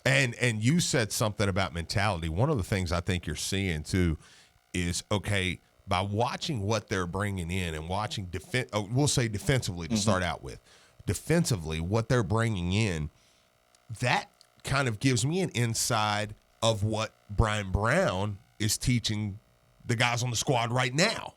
And you said something about mentality. One of the things I think you're seeing too is, okay, by watching what they're bringing in and watching we'll say defensively to start out with, defensively what they're bringing in, that kind of gives me an inside of what Brian Brown is teaching the guys on the squad right now.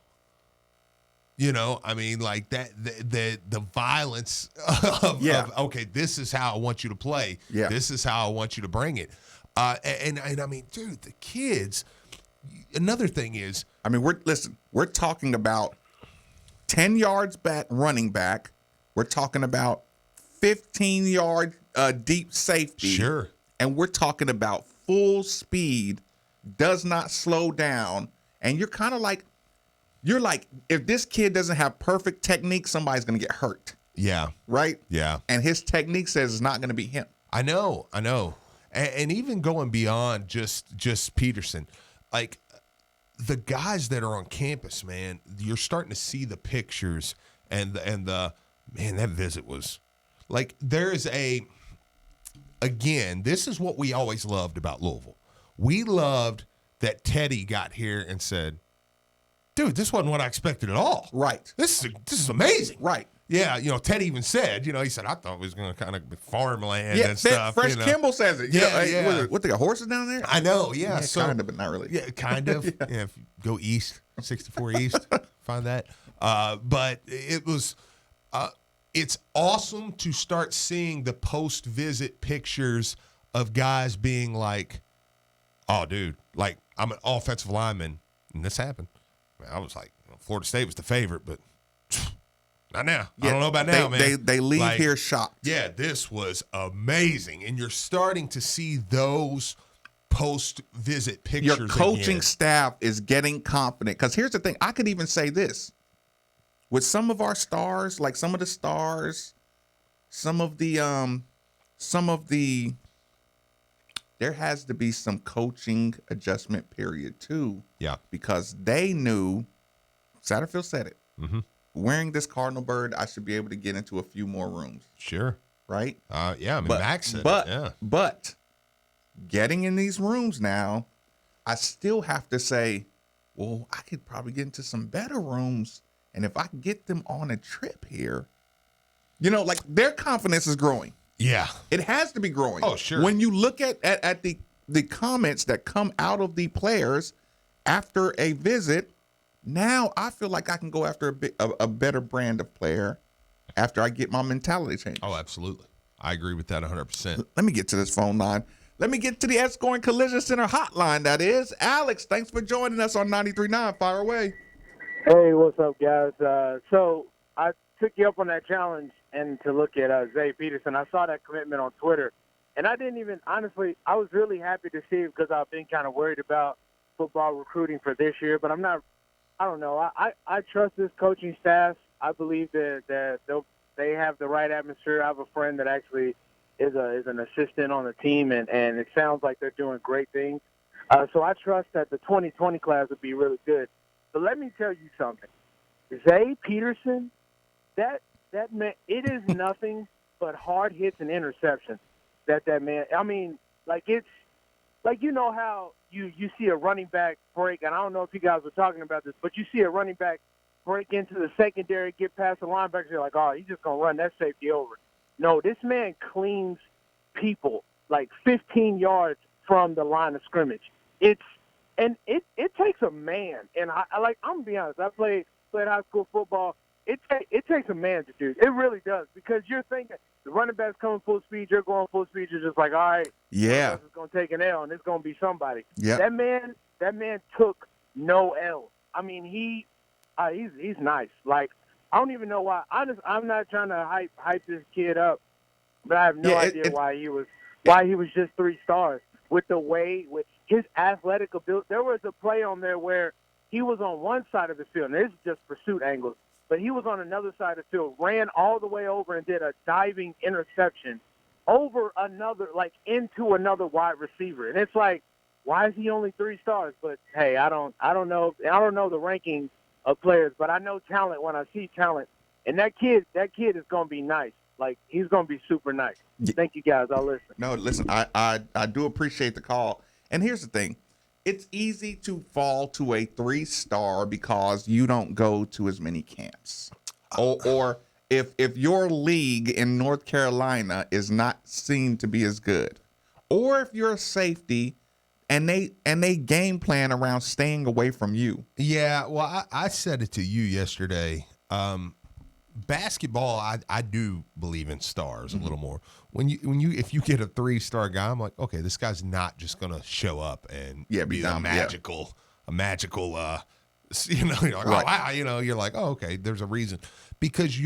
I mean, like that, the violence of, okay, this is how I want you to play. Yeah. This is how I want you to bring it. And I mean, dude, the kids, another thing is, I mean, we're talking about 10 yards back running back. We're talking about 15-yard deep safety. Sure. And we're talking about full speed, does not slow down. And you're kind of like, if this kid doesn't have perfect technique, somebody's going to get hurt. Yeah. Right? Yeah. And his technique says it's not going to be him. I know. And even going beyond just Peterson, like the guys that are on campus, man, you're starting to see the pictures and the man, that visit was like, again, this is what we always loved about Louisville. We loved that Teddy got here and said, dude, this wasn't what I expected at all. Right. This is amazing. Right. Yeah, Teddy even said, he said, I thought it was going to kind of be farmland and stuff. Fresh Kimball says it. Yeah. What, they got horses down there? I know, yeah. So, kind of, but not really. Yeah, kind of. Yeah, if you go east, 64 East, find that. But it was, it's awesome to start seeing the post-visit pictures of guys being like, oh, dude, like I'm an offensive lineman, and this happened. I was like, Florida State was the favorite, but not now. I don't know about now, man. They leave here shocked. Yeah, this was amazing. And you're starting to see those post-visit pictures. Your coaching again. staff is getting confident. Because here's the thing. I could even say this. With some of our stars, like some of the stars, there has to be some coaching adjustment period too. Yeah. Because they knew, Satterfield said it, mm-hmm. wearing this Cardinal bird, I should be able to get into a few more rooms. Sure. Right? Yeah, I mean, Max said it, yeah. But getting in these rooms now, I still have to say, well, I could probably get into some better rooms. And if I can get them on a trip here, like their confidence is growing. Yeah. It has to be growing. Oh, sure. When you look at the comments that come out of the players after a visit, now I feel like I can go after a better brand of player after I get my mentality changed. Oh, absolutely. I agree with that 100%. Let me get to this phone line. Let me get to the Escort Collision Center hotline, that is. Alex, thanks for joining us on 93.9. Fire away. Hey, what's up, guys? So I took you up on that challenge and to look at Zay Peterson. I saw that commitment on Twitter, and I didn't even, honestly, I was really happy to see it because I've been kind of worried about football recruiting for this year, but I don't know. I trust this coaching staff. I believe that they have the right atmosphere. I have a friend that actually is an assistant on the team, and it sounds like they're doing great things. So I trust that the 2020 class would be really good. But let me tell you something. Zay Peterson, that that man, it is nothing but hard hits and interceptions. That man, I mean, like it's like you know how you see a running back break, and I don't know if you guys were talking about this, but you see a running back break into the secondary, get past the linebackers, you're like, oh, he's just gonna run that safety over. No, this man cleans people like 15 yards from the line of scrimmage. It takes a man, and I'm gonna be honest, I played high school football. It takes a man to do. It really does, because you're thinking the running back's coming full speed, you're going full speed, you're just like, all right, yeah, it's going to take an L, and it's going to be somebody. Yeah, that man took no L. I mean, he's nice. Like, I don't even know why. I'm not trying to hype this kid up, but I have no idea why he was just 3 stars. With his athletic ability, there was a play on there where he was on one side of the field, and this is just pursuit angles, but he was on another side of the field, ran all the way over and did a diving interception over into another wide receiver. And it's like, why is he only 3 stars? But hey, I don't know the ranking of players, but I know talent when I see talent. And that kid is going to be nice. Like, he's going to be super nice. Thank you, guys. I'll listen. No, listen, I do appreciate the call. And here's the thing. It's easy to fall to a 3-star because you don't go to as many camps. Or if your league in North Carolina is not seen to be as good. Or if you're a safety and they game plan around staying away from you. Yeah, well, I said it to you yesterday. Basketball, I do believe in stars a little more. If you get a 3-star guy, I'm like, okay, this guy's not just gonna show up and be a magical. You're like, right. You're like, oh, okay, there's a reason, because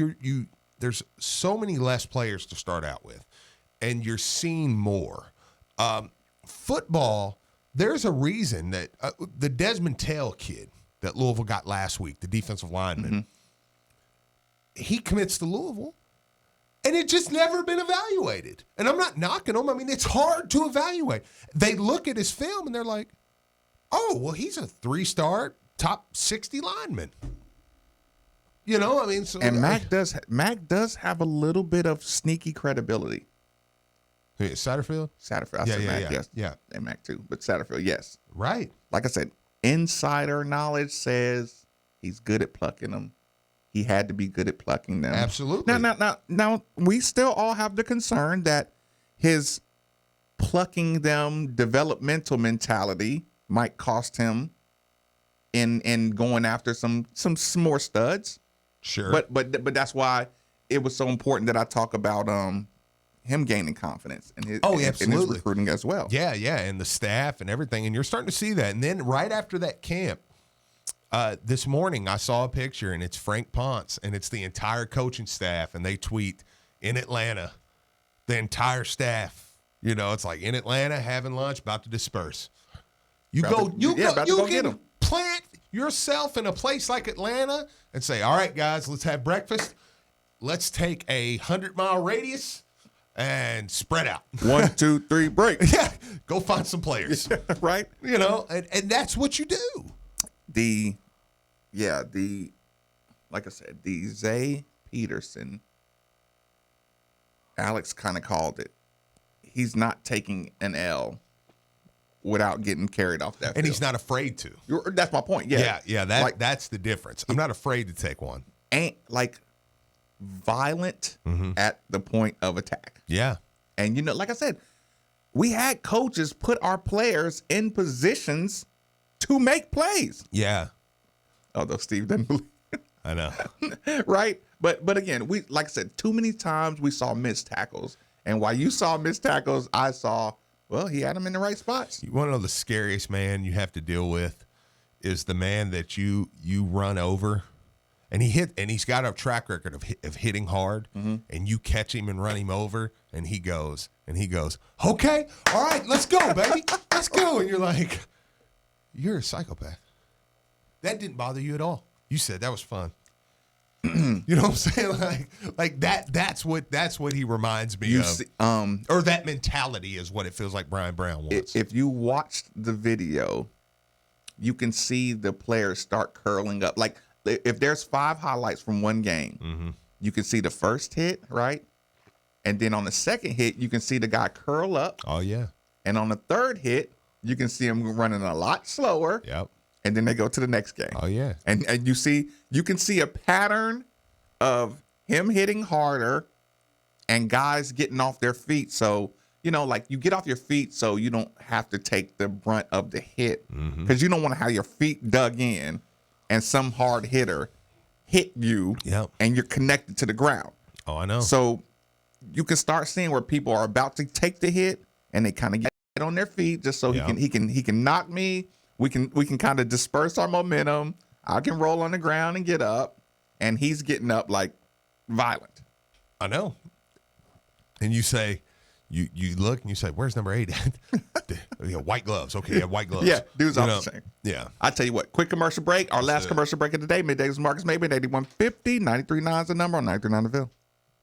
there's so many less players to start out with, and you're seeing more. Football, there's a reason that the Desmond Taylor kid that Louisville got last week, the defensive lineman. He commits to Louisville, and it's just never been evaluated. And I'm not knocking him. I mean, it's hard to evaluate. They look at his film, and they're like, oh, well, he's a 3-star, top 60 lineman. I mean, so. And Mac does have a little bit of sneaky credibility. Satterfield? Satterfield. I said Mac, yes. Yeah. And Mac too, but Satterfield, yes. Right. Like I said, insider knowledge says he's good at plucking them. He had to be good at plucking them. Absolutely. Now, we still all have the concern that his plucking them developmental mentality might cost him in going after some more studs. Sure. But that's why it was so important that I talk about him gaining confidence in his recruiting as well. Yeah, and the staff and everything, and you're starting to see that. And then right after that camp, this morning I saw a picture, and it's Frank Ponce, and it's the entire coaching staff, and they tweet, in Atlanta, the entire staff. It's like, in Atlanta, having lunch, about to disperse. You can plant yourself in a place like Atlanta and say, all right, guys, let's have breakfast. Let's take a 100-mile radius and spread out. 1, 2, 3, break. Yeah, go find some players. Right? And that's what you do. Like I said, the Zay Peterson, Alex kind of called it. He's not taking an L without getting carried off that field. And he's not afraid to. That's my point. Yeah. That's the difference. I'm not afraid to take one. Ain't like violent at the point of attack. Yeah. And like I said, we had coaches put our players in positions to make plays. Yeah. Although Steve doesn't believe it. I know. Right? But again, we, like I said, too many times we saw missed tackles. And while you saw missed tackles, I saw, well, he had them in the right spots. You want to know the scariest man you have to deal with is the man that you run over, and he's got a track record of hitting hard, and you catch him and run him over, and he goes, okay, all right, let's go, baby. Let's go. And you're like, you're a psychopath. That didn't bother you at all. You said that was fun. You know what I'm saying? Like that's what he reminds me of. Or that mentality is what it feels like Brian Brown wants. If you watched the video, you can see the players start curling up. Like if there's 5 highlights from one game, you can see the first hit, right? And then on the second hit, you can see the guy curl up. Oh, yeah. And on the third hit, you can see him running a lot slower. Yep. And then they go to the next game. Oh, yeah. And you can see a pattern of him hitting harder and guys getting off their feet. So, like you get off your feet so you don't have to take the brunt of the hit, because you don't want to have your feet dug in and some hard hitter hit you and you're connected to the ground. Oh, I know. So you can start seeing where people are about to take the hit and they kind of get on their feet just so he can knock me. We can kind of disperse our momentum. I can roll on the ground and get up, and he's getting up like violent. I know. And you say, you look and you say, "Where's number 8 at?" White gloves. Okay, yeah, white gloves. Yeah, dude's off the chain. Yeah. I tell you what, quick commercial break. Our last commercial break of the day. Middays with Marcus Maben, 8150 93.9 is the number on 93.9 The Ville.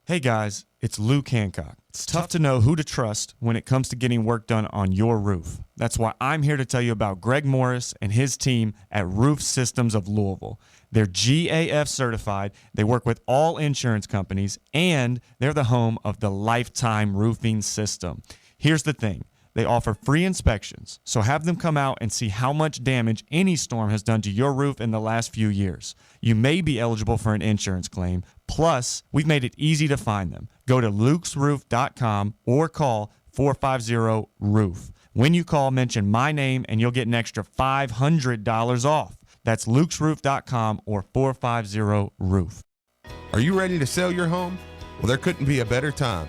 Hey guys, it's Luke Hancock. It's tough to know who to trust when it comes to getting work done on your roof. That's why I'm here to tell you about Greg Morris and his team at Roof Systems of Louisville. They're GAF certified, they work with all insurance companies, and they're the home of the Lifetime Roofing System. Here's the thing. They offer free inspections, so have them come out and see how much damage any storm has done to your roof in the last few years. You may be eligible for an insurance claim. Plus, we've made it easy to find them. Go to lukesroof.com or call 450-ROOF. When you call, mention my name and you'll get an extra $500 off. That's lukesroof.com or 450-ROOF. Are you ready to sell your home? Well, there couldn't be a better time.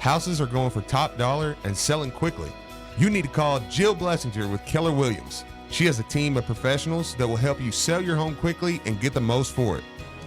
Houses are going for top dollar and selling quickly. You need to call Jill Blessinger with Keller Williams. She has a team of professionals that will help you sell your home quickly and get the most for it.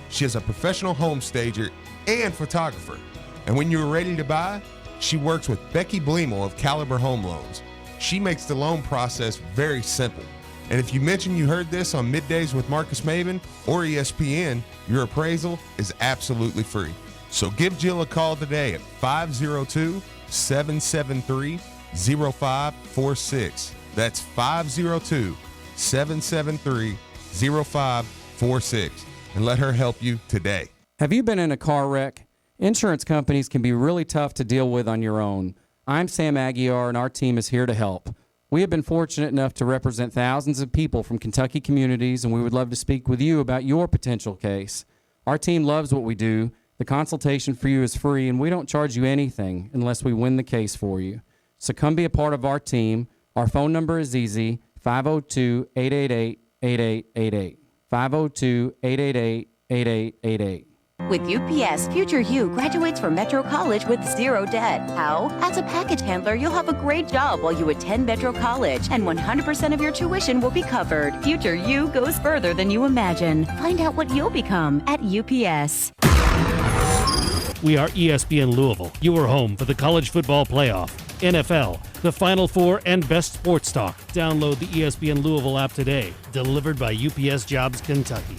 She is a professional home stager and photographer. And when you're ready to buy, she works with Becky Bleemel of Caliber Home Loans. She makes the loan process very simple. And if you mention you heard this on Middays with Marcus Maben or ESPN, your appraisal is absolutely free. So give Jill a call today at 502-773-0546. That's 502-773-0546. And let her help you today. Have you been in a car wreck? Insurance companies can be really tough to deal with on your own. I'm Sam Aguiar, and our team is here to help. We have been fortunate enough to represent thousands of people from Kentucky communities, and we would love to speak with you about your potential case. Our team loves what we do. The consultation for you is free, and we don't charge you anything unless we win the case for you. So come be a part of our team. Our phone number is easy, 502-888-8888. 502-888-8888. With UPS, future you graduates from Metro College with zero debt. How? As a package handler, you'll have a great job while you attend Metro College, and 100% of your tuition will be covered. Future you goes further than you imagine. Find out what you'll become at UPS. We are ESPN Louisville, your home for the college football playoff, NFL, the Final Four, and best sports talk. Download the ESPN Louisville app today. Delivered by UPS Jobs Kentucky.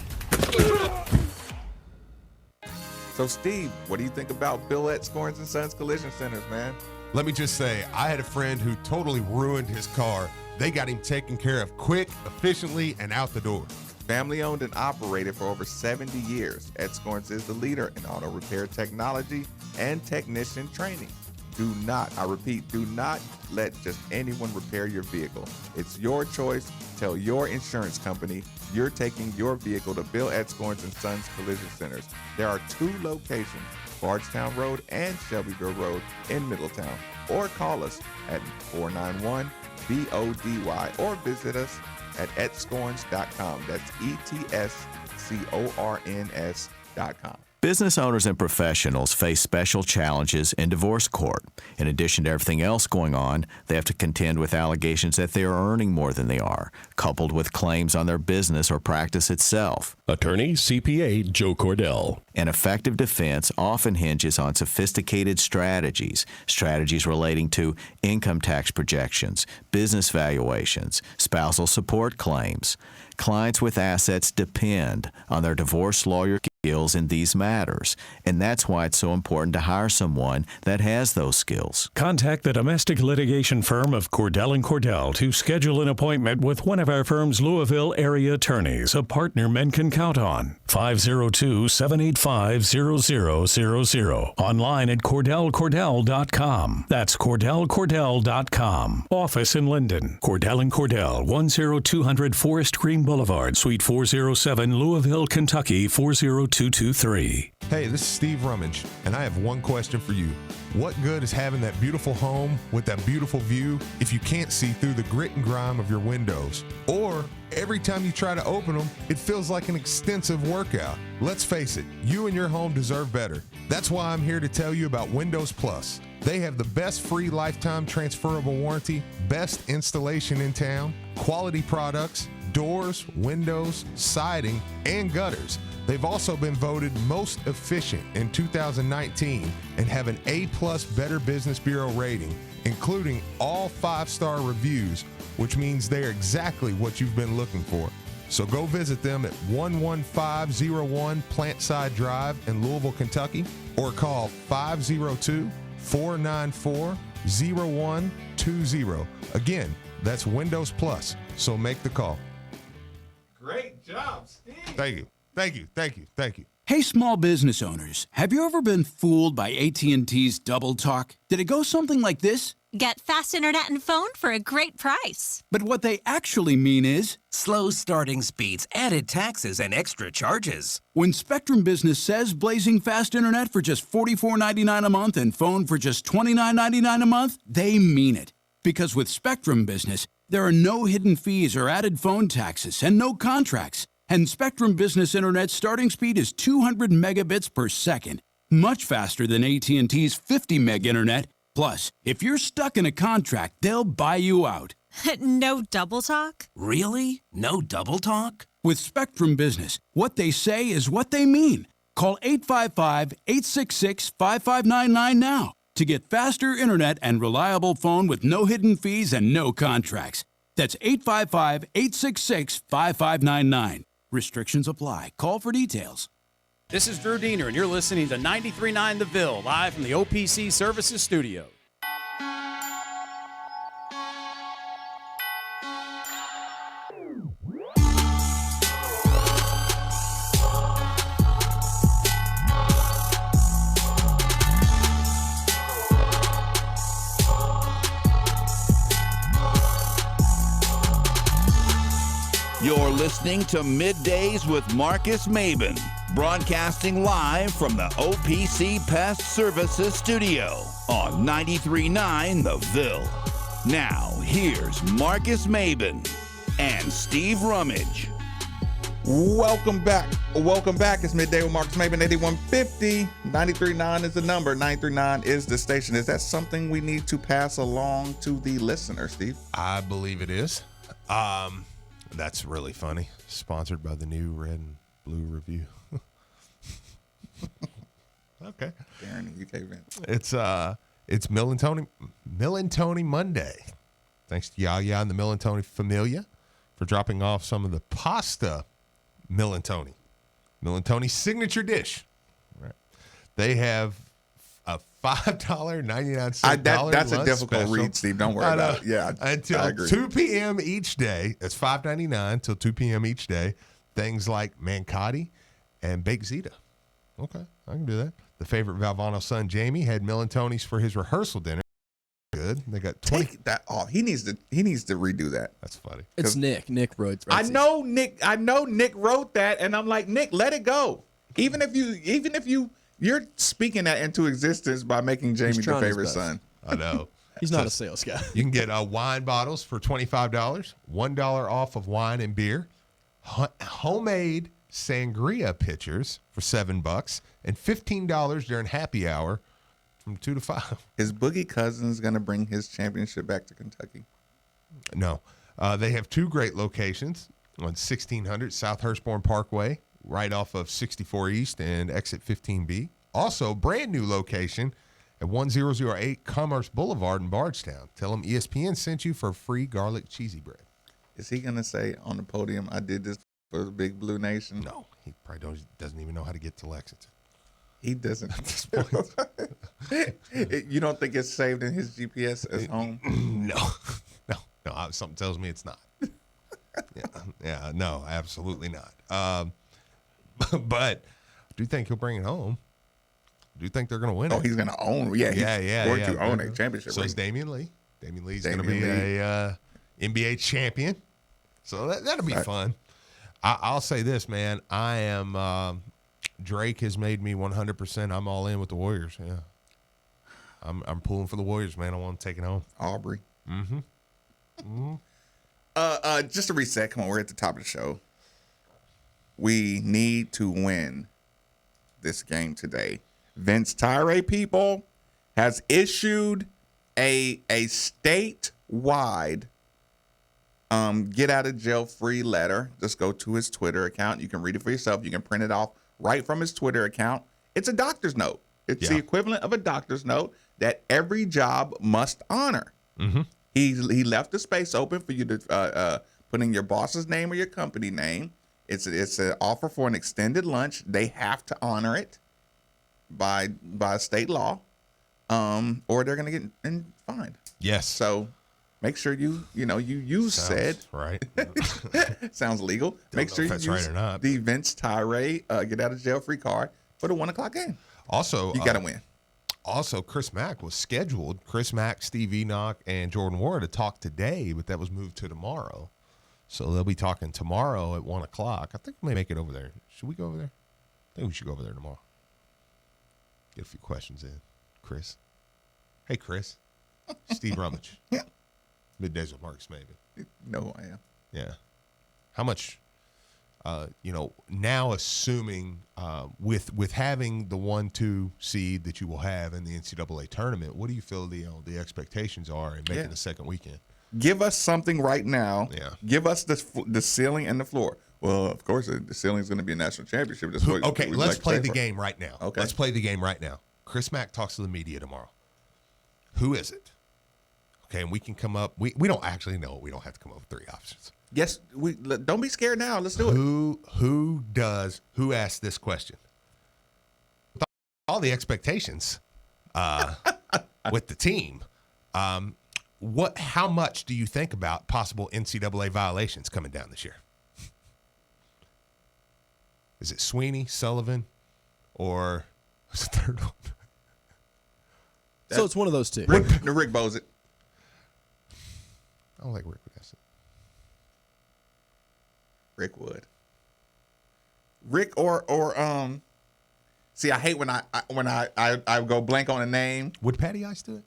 So, Steve, what do you think about Bill at Scorns & Sons Collision Centers, man? Let me just say, I had a friend who totally ruined his car. They got him taken care of quick, efficiently, and out the door. Family owned and operated for over 70 years, Ed Scorns is the leader in auto repair technology and technician training. Do not let just anyone repair your vehicle. It's your choice. Tell your insurance company you're taking your vehicle to Bill at Scorns & Sons Collision Centers. There are 2 locations, Bardstown Road and Shelbyville Road in Middletown. Or call us at 491-BODY or visit us at etscorns.com. That's ETSCORNS.com. Business owners and professionals face special challenges in divorce court. In addition to everything else going on, they have to contend with allegations that they are earning more than they are, coupled with claims on their business or practice itself. Attorney CPA Joe Cordell. An effective defense often hinges on sophisticated strategies relating to income tax projections, business valuations, spousal support claims. Clients with assets depend on their divorce lawyer skills in these matters, and that's why it's so important to hire someone that has those skills. Contact the domestic litigation firm of Cordell & Cordell to schedule an appointment with one of our firm's Louisville area attorneys, a partner men can count on. 502-785 888-215-0000. Online at CordellCordell.com. That's CordellCordell.com. Office in Linden. Cordell & Cordell, 10200 Forest Green Boulevard, Suite 407, Louisville, Kentucky, 40223. Hey, this is Steve Rummage, and I have one question for you. What good is having that beautiful home with that beautiful view if you can't see through the grit and grime of your windows? Or every time you try to open them, it feels like an extensive workout. Let's face it, you and your home deserve better. That's why I'm here to tell you about Windows Plus. They have the best free lifetime transferable warranty, best installation in town, quality products, doors, windows, siding, and gutters. They've also been voted most efficient in 2019 and have an A+ Better Business Bureau rating, including all 5-star reviews, which means they're exactly what you've been looking for. So go visit them at 11501 Plantside Drive in Louisville, Kentucky, or call 502-494-0120. Again, that's Windows Plus, so make the call. Great job, Steve. Thank you. Thank you. Thank you. Thank you. Hey, small business owners, have you ever been fooled by AT&T's Double Talk? Did it go something like this? Get fast internet and phone for a great price. But what they actually mean is slow starting speeds, added taxes, and extra charges. When Spectrum Business says blazing fast internet for just $44.99 a month and phone for just $29.99 a month, they mean it. Because with Spectrum Business, there are no hidden fees or added phone taxes and no contracts. And Spectrum Business Internet's starting speed is 200 megabits per second, much faster than AT&T's 50 meg internet. Plus, if you're stuck in a contract, they'll buy you out. No double talk? Really? No double talk? With Spectrum Business, what they say is what they mean. Call 855-866-5599 now to get faster internet and reliable phone with no hidden fees and no contracts. That's 855-866-5599. Restrictions apply. Call for details. This is Drew Diener, and you're listening to 93.9 The Ville, live from the OPC Services Studio. You're listening to Middays with Marcus Maben, broadcasting live from the OPC Pest Services Studio on 93.9 The Ville. Now, here's Marcus Maben and Steve Rummage. Welcome back. Welcome back. It's Midday with Marcus Maben, 8150. 93.9 is the number. 93.9 is the station. Is that something we need to pass along to the listener, Steve? I believe it is. That's really funny. Sponsored by the new Red and Blue Review. Okay. Darren, you came in. It's Mill and Tony Monday. Thanks to Yaya and the Mill and Tony Familia for dropping off some of the pasta Mill and Tony. Mill and Tony's signature dish. Right. They have a $5.99 That's a difficult special. read, Steve. Don't worry about it. Yeah, until 2 p.m. each day. It's $5.99 until 2 p.m. each day. Things like manicotti and baked ziti. Okay, I can do that. The favorite Valvano son, Jamie, had Mill and Tony's for his rehearsal dinner. Good. They got 20. Take that off. He needs to redo that. That's funny. It's Nick. Nick wrote. I know Nick wrote that, and I'm like, Nick, let it go. Even if you're speaking that into existence by making Jamie the favorite son. I know. He's not a sales guy. You can get wine bottles for $25, $1 off of wine and beer, homemade sangria pitchers for $7, and $15 during happy hour from 2 to 5. Is Boogie Cousins going to bring his championship back to Kentucky? No. They have two great locations on 1600 South Hurstbourne Parkway, right off of 64 East and exit 15B. Also, brand new location at 1008 Commerce Boulevard in Bardstown. Tell them ESPN sent you for free garlic cheesy bread. Is he going to say on the podium, I did this for the Big Blue Nation? No, he probably doesn't even know how to get to Lexington. He doesn't at this point. You don't think it's saved in his GPS as home? No. Something tells me it's not. No, absolutely not. But do think he'll bring it home. Do think they're going to win it. Oh, he's going to own. Yeah, yeah. Going to own a championship. So is Damian Lee. Damian Lee's going to be a NBA champion. So that'll be fun. I'll say this, man. I am Drake has made me 100%. I'm all in with the Warriors. Yeah, I'm pulling for the Warriors, man. I want to take it home. Aubrey. Mm-hmm. Just to reset. Come on, we're at the top of the show. We need to win this game today. Vince Tyre, people, has issued a statewide get out of jail free letter. Just go to his Twitter account. You can read it for yourself. You can print it off right from his Twitter account. It's a doctor's note. It's the equivalent of a doctor's note that every job must honor. Mm-hmm. He left the space open for you to put in your boss's name or your company name. It's an offer for an extended lunch. They have to honor it by state law, or they're going to get fined. Yes. So make sure you use said. Right. Sounds legal. Make sure you use right or not. the Vince Tyre get out of jail free card for the 1 o'clock game. Also, you got to win. Also, Chris Mack was scheduled. Chris Mack, Steve Enoch, and Jordan Ward to talk today, but that was moved to tomorrow. So they'll be talking tomorrow at 1 o'clock. I think we may make it over there. Should we go over there? I think we should go over there tomorrow. Get a few questions in. Chris. Hey, Chris. Steve Rummage. Yeah. Middays with Marcus Maven. No, I am. Yeah. How much, now assuming with having the 1-2 seed that you will have in the NCAA tournament, what do you feel the expectations are in making the second weekend? Give us something right now. Yeah. Give us the ceiling and the floor. Well, of course, the ceiling is going to be a national championship. Okay, let's play the game right now. Okay. Let's play the game right now. Chris Mack talks to the media tomorrow. Who is it? Okay, and we can come up. We don't actually know. We don't have to come up with 3 options. Yes, don't be scared now. Let's do it. Who asked this question? With all the expectations with the team, how much do you think about possible NCAA violations coming down this year? Is it Sweeney, Sullivan, or who's the third one? So it's one of those two. Rick Bozick. I don't like Rick would ask it. Rick would. Rick or see, I hate when I go blank on a name. Would Patty Ice do it?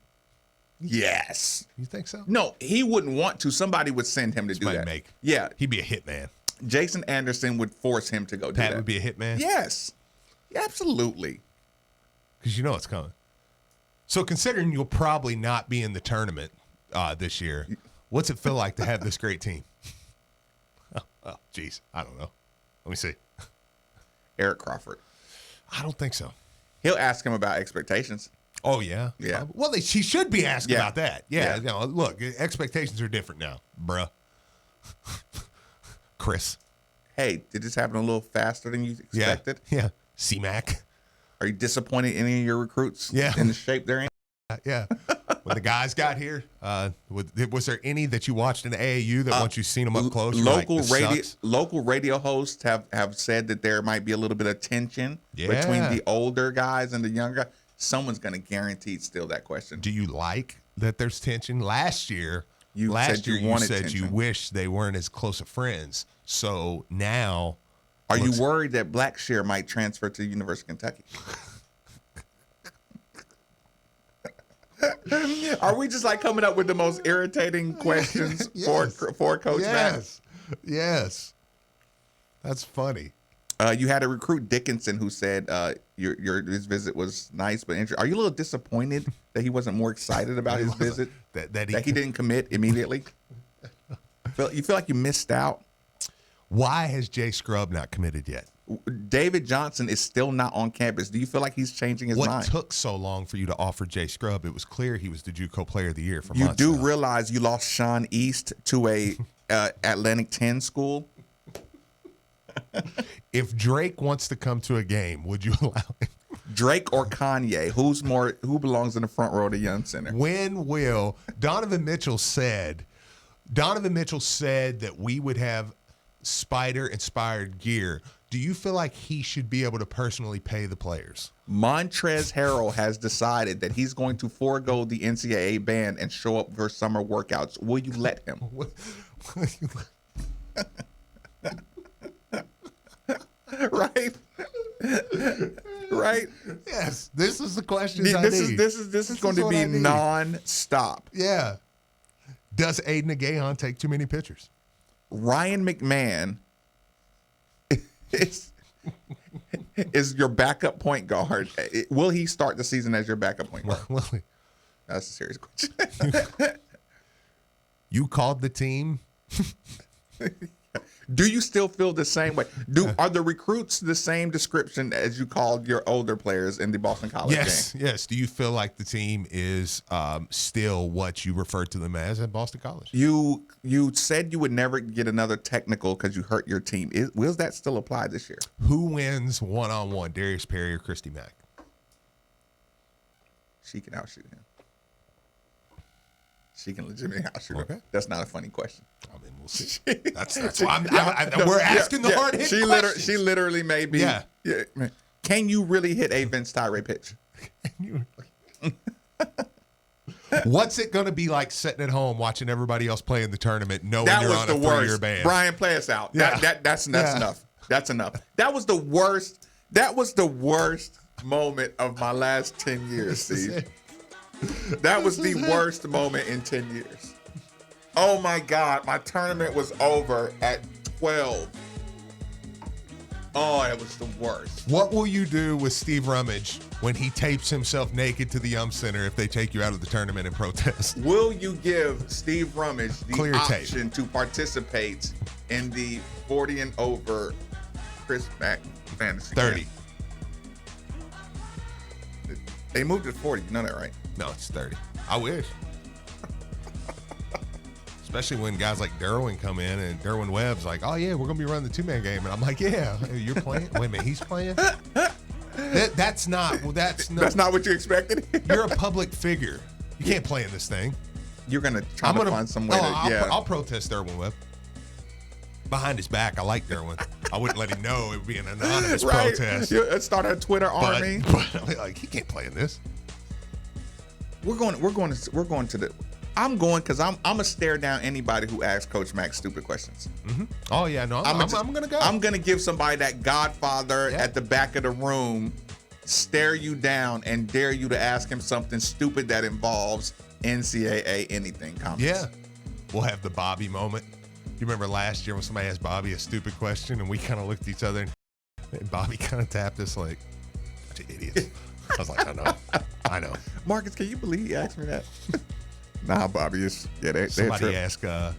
Yes. You think so? No, he wouldn't want to. Somebody would send him to do that. Yeah. He'd be a hitman. Jason Anderson would force him to go do that. Pat would be a hitman? Yes. Absolutely. Because you know it's coming. So considering you'll probably not be in the tournament this year, what's it feel like to have this great team? Oh, geez. I don't know. Let me see. Eric Crawford. I don't think so. He'll ask him about expectations. Oh, yeah? Yeah. Well, he should be asking about that. Yeah. Yeah. Look, expectations are different now, bruh. Chris. Hey, did this happen a little faster than you expected? Yeah. C-Mac. Are you disappointed in any of your recruits? Yeah. In the shape they're in? Yeah. When the guys got here, was there any that you watched in the AAU that once you've seen them up close, local radio hosts have said that there might be a little bit of tension between the older guys and the younger guys. Someone's going to guaranteed steal that question. Do you like that there's tension? Last year you said you wish they weren't as close of friends. So now, are you worried that Blackshear might transfer to the University of Kentucky? Are we just like coming up with the most irritating questions for Coach Mack? Yes. That's funny. You had a recruit, Dickinson, who said his visit was nice but interesting. Are you a little disappointed that he wasn't more excited about his visit? That he didn't commit immediately? You feel like you missed out? Why has Jay Scrubb not committed yet? David Johnson is still not on campus. Do you feel like he's changing his mind? What took so long for you to offer Jay Scrubb? It was clear he was the JUCO Player of the Year for months. You do realize you lost Sean East to a Atlantic 10 school? If Drake wants to come to a game, would you allow him? Drake or Kanye? Who belongs in the front row of the Young Center? When will Donovan Mitchell said that we would have Spider-inspired gear Do you feel like he should be able to personally pay the players? Montrezl Harrell has decided that he's going to forego the NCAA ban and show up for summer workouts. Will you let him? Right? Right? Yes. This is the question. This is going to be non-stop. Yeah. Does Aiden Agayon take too many pictures? Ryan McMahon is your backup point guard. Will he start the season as your backup point guard? That's a serious question. You called the team. Do you still feel the same way? Are the recruits the same description as you called your older players in the Boston College game? Yes. Do you feel like the team is still what you referred to them as at Boston College? You said you would never get another technical because you hurt your team. Will that still apply this year? Who wins one-on-one, Darius Perry or Christy Mack? She can outshoot him. She can legitimately outshoot Okay. him. That's not a funny question. I mean, we'll see. That's why we're asking the hard-hitting questions. She literally may be. Yeah. Can you really hit a Vince Tyree pitch? What's it going to be like sitting at home watching everybody else play in the tournament, knowing That you're was on the a worst. three-year ban? Brian, play us out. Yeah. That's enough. That's enough. That was the worst. That was the worst moment of my last 10 years, Steve. That was the worst moment in 10 years. Oh my God, my tournament was over at 12. Oh, it was the worst. What will you do with Steve Rummage when he tapes himself naked to the Yum Center if they take you out of the tournament in protest? Will you give Steve Rummage the Clear tape. option to participate in the 40 and over Chris Mack fantasy 30. game? They moved it to 40. You know that, right? No, it's 30. I wish. Especially when guys like Derwin come in and Derwin Webb's like, oh, yeah, we're going to be running the two-man game. And I'm like, yeah, you're playing? Wait a minute, he's playing? That's not what you expected? You're a public figure. You can't play in this thing. You're going to try to find some way I'll protest Derwin Webb. Behind his back, I like Derwin. I wouldn't let him know it would be an anonymous protest. Start a Twitter army. But like, he can't play in this. We're going to the. I'm going because I'm gonna stare down anybody who asks Coach Mack stupid questions. Mm-hmm. Oh yeah, no, I'm gonna go. I'm gonna give somebody that Godfather at the back of the room, stare you down and dare you to ask him something stupid that involves NCAA anything. Comments. Yeah, we'll have the Bobby moment. You remember last year when somebody asked Bobby a stupid question and we kind of looked at each other and Bobby kind of tapped us like, bunch of idiots. I was like, I know. Marcus, can you believe he asked me that? Nah, Bobby, Somebody asked, I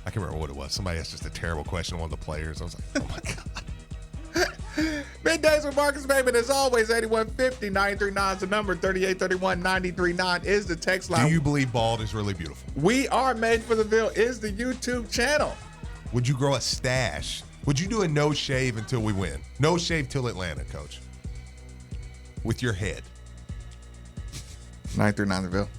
can't remember what it was. Somebody asked just a terrible question to one of the players. I was like, oh my God. Middays with Marcus Maybin, as always, 8150-939 is the number, 3831-939 is the text line. Do you believe bald is really beautiful? We Are Made for the Ville is the YouTube channel. Would you grow a stash? Would you do a no shave until we win? No shave till Atlanta, Coach. With your head. 939 the Ville.